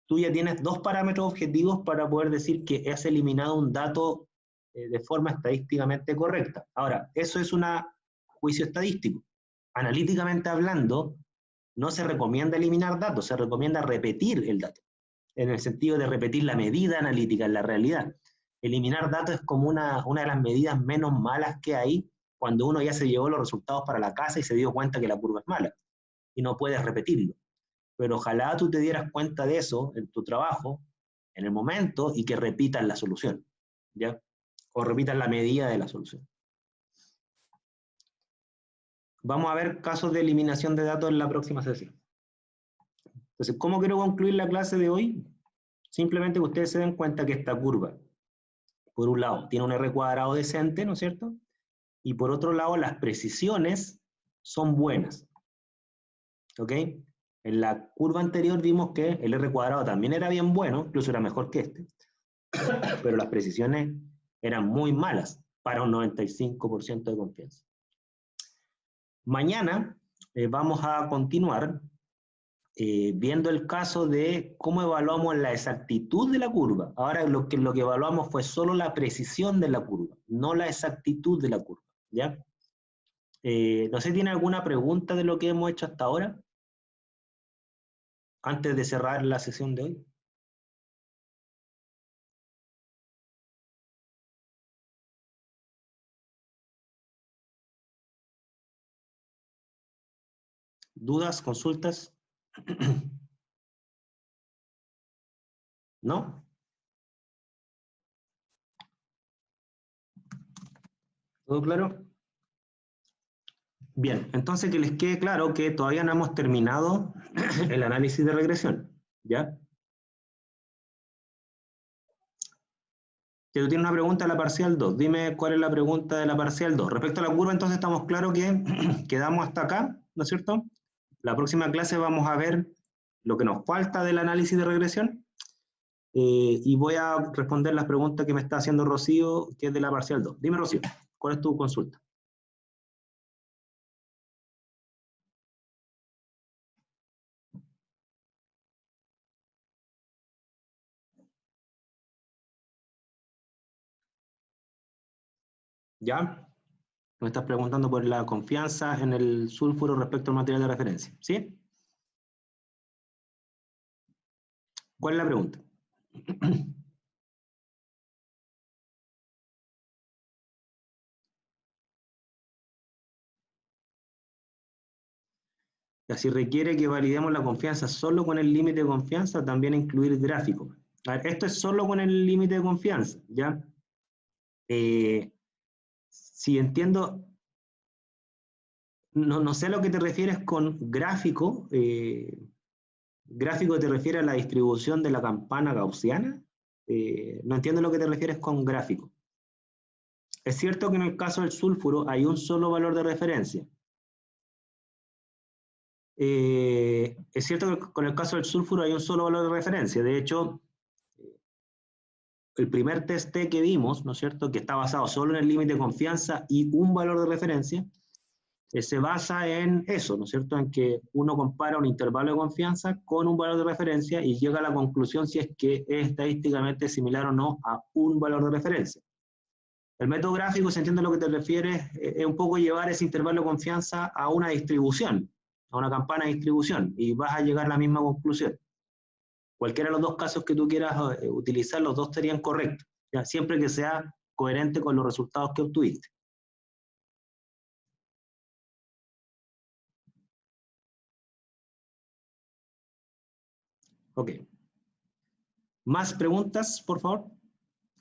[SPEAKER 1] tú ya tienes dos parámetros objetivos para poder decir que has eliminado un dato de forma estadísticamente correcta. Ahora, eso es un juicio estadístico. Analíticamente hablando, no se recomienda eliminar datos, se recomienda repetir el dato, en el sentido de repetir la medida analítica en la realidad. Eliminar datos es como una de las medidas menos malas que hay cuando uno ya se llevó los resultados para la casa y se dio cuenta que la curva es mala, y no puedes repetirlo. Pero ojalá tú te dieras cuenta de eso en tu trabajo, en el momento, y que repitas la solución, ¿ya? O repitas la medida de la solución. Vamos a ver casos de eliminación de datos en la próxima sesión. Entonces, ¿cómo quiero concluir la clase de hoy? Simplemente que ustedes se den cuenta que esta curva, por un lado, tiene un R cuadrado decente, ¿no es cierto? Y por otro lado, las precisiones son buenas. ¿Ok? En la curva anterior vimos que el R cuadrado también era bien bueno, incluso era mejor que este, pero las precisiones eran muy malas para un 95% de confianza. Mañana vamos a continuar viendo el caso de cómo evaluamos la exactitud de la curva. Ahora lo que evaluamos fue solo la precisión de la curva, no la exactitud de la curva, ¿ya? No sé si tiene alguna pregunta de lo que hemos hecho hasta ahora, antes de cerrar la sesión de hoy. ¿Dudas, consultas? ¿No? ¿Todo claro? Bien, entonces que les quede claro que todavía no hemos terminado el análisis de regresión, ¿ya? Si tú tienes una pregunta de la parcial 2, dime cuál es la pregunta de la parcial 2. Respecto a la curva, entonces estamos claros que quedamos hasta acá, ¿no es cierto? La próxima clase vamos a ver lo que nos falta del análisis de regresión y voy a responder las preguntas que me está haciendo Rocío, que es de la parcial 2. Dime, Rocío, ¿cuál es tu consulta? ¿Ya? Me estás preguntando por la confianza en el sulfuro respecto al material de referencia, ¿sí? ¿Cuál es la pregunta? Si requiere que validemos la confianza solo con el límite de confianza, también incluir gráficos. A ver, esto es solo con el límite de confianza, ¿ya? Si entiendo, no sé a lo que te refieres con gráfico. ¿Gráfico te refiere a la distribución de la campana gaussiana? No entiendo a lo que te refieres con gráfico. Es cierto que en el caso del sulfuro hay un solo valor de referencia. Es cierto que con el caso del sulfuro hay un solo valor de referencia. De hecho, el primer test T que vimos, ¿no es cierto?, que está basado solo en el límite de confianza y un valor de referencia, se basa en eso, ¿no es cierto?, en que uno compara un intervalo de confianza con un valor de referencia y llega a la conclusión si es que es estadísticamente similar o no a un valor de referencia. El método gráfico, si entiende a lo que te refieres, es un poco llevar ese intervalo de confianza a una distribución, a una campana de distribución, y vas a llegar a la misma conclusión. Cualquiera de los dos casos que tú quieras utilizar, los dos serían correctos, ¿ya? Siempre que sea coherente con los resultados que obtuviste. Ok. ¿Más preguntas, por favor?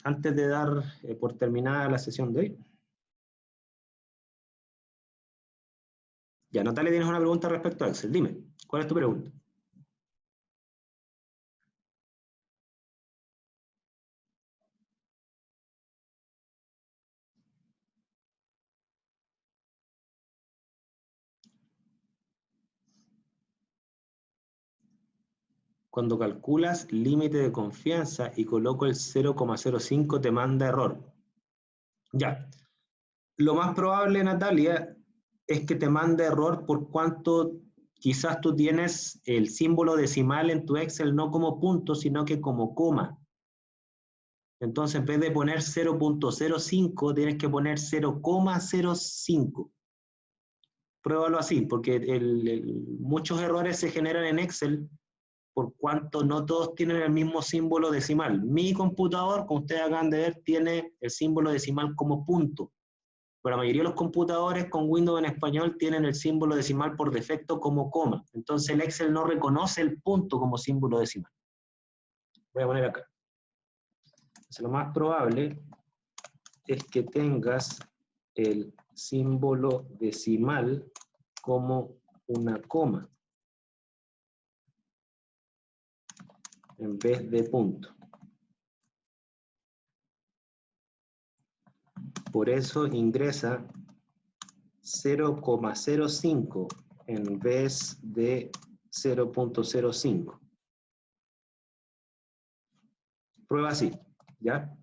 [SPEAKER 1] Antes de dar por terminada la sesión de hoy. Ya, Natalia, tienes una pregunta respecto a Excel. Dime, ¿cuál es tu pregunta? Cuando calculas límite de confianza y coloco el 0,05 te manda error. Ya. Lo más probable, Natalia, es que te mande error por cuanto quizás tú tienes el símbolo decimal en tu Excel no como punto, sino que como coma. Entonces, en vez de poner 0,05, tienes que poner 0,05. Pruébalo así, porque muchos errores se generan en Excel por cuanto no todos tienen el mismo símbolo decimal. Mi computador, como ustedes acaban de ver, tiene el símbolo decimal como punto. Pero la mayoría de los computadores con Windows en español tienen el símbolo decimal por defecto como coma. Entonces el Excel no reconoce el punto como símbolo decimal. Voy a poner acá. Entonces, lo más probable es que tengas el símbolo decimal como una coma en vez de punto. Por eso ingresa 0,05 en vez de 0,05. Prueba así, ¿ya?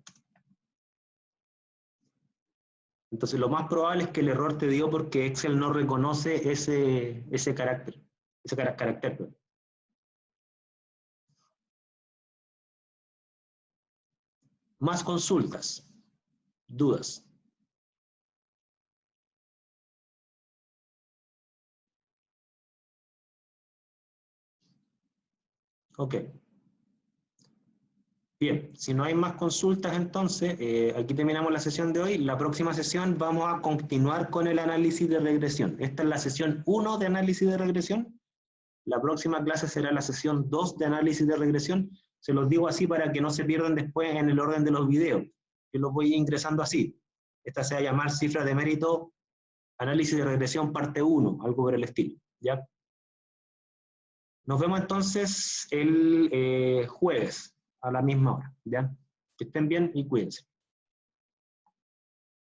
[SPEAKER 1] Entonces lo más probable es que el error te dio porque Excel no reconoce ese carácter. Más consultas, dudas. Ok. Bien, si no hay más consultas entonces, aquí terminamos la sesión de hoy. La próxima sesión vamos a continuar con el análisis de regresión. Esta es la sesión 1 de análisis de regresión. La próxima clase será la sesión 2 de análisis de regresión. Se los digo así para que no se pierdan después en el orden de los videos. Yo los voy ingresando así. Esta se va a llamar cifra de mérito, análisis de regresión parte 1, algo por el estilo, ¿ya? Nos vemos entonces el jueves a la misma hora, ¿ya? Que estén bien y cuídense.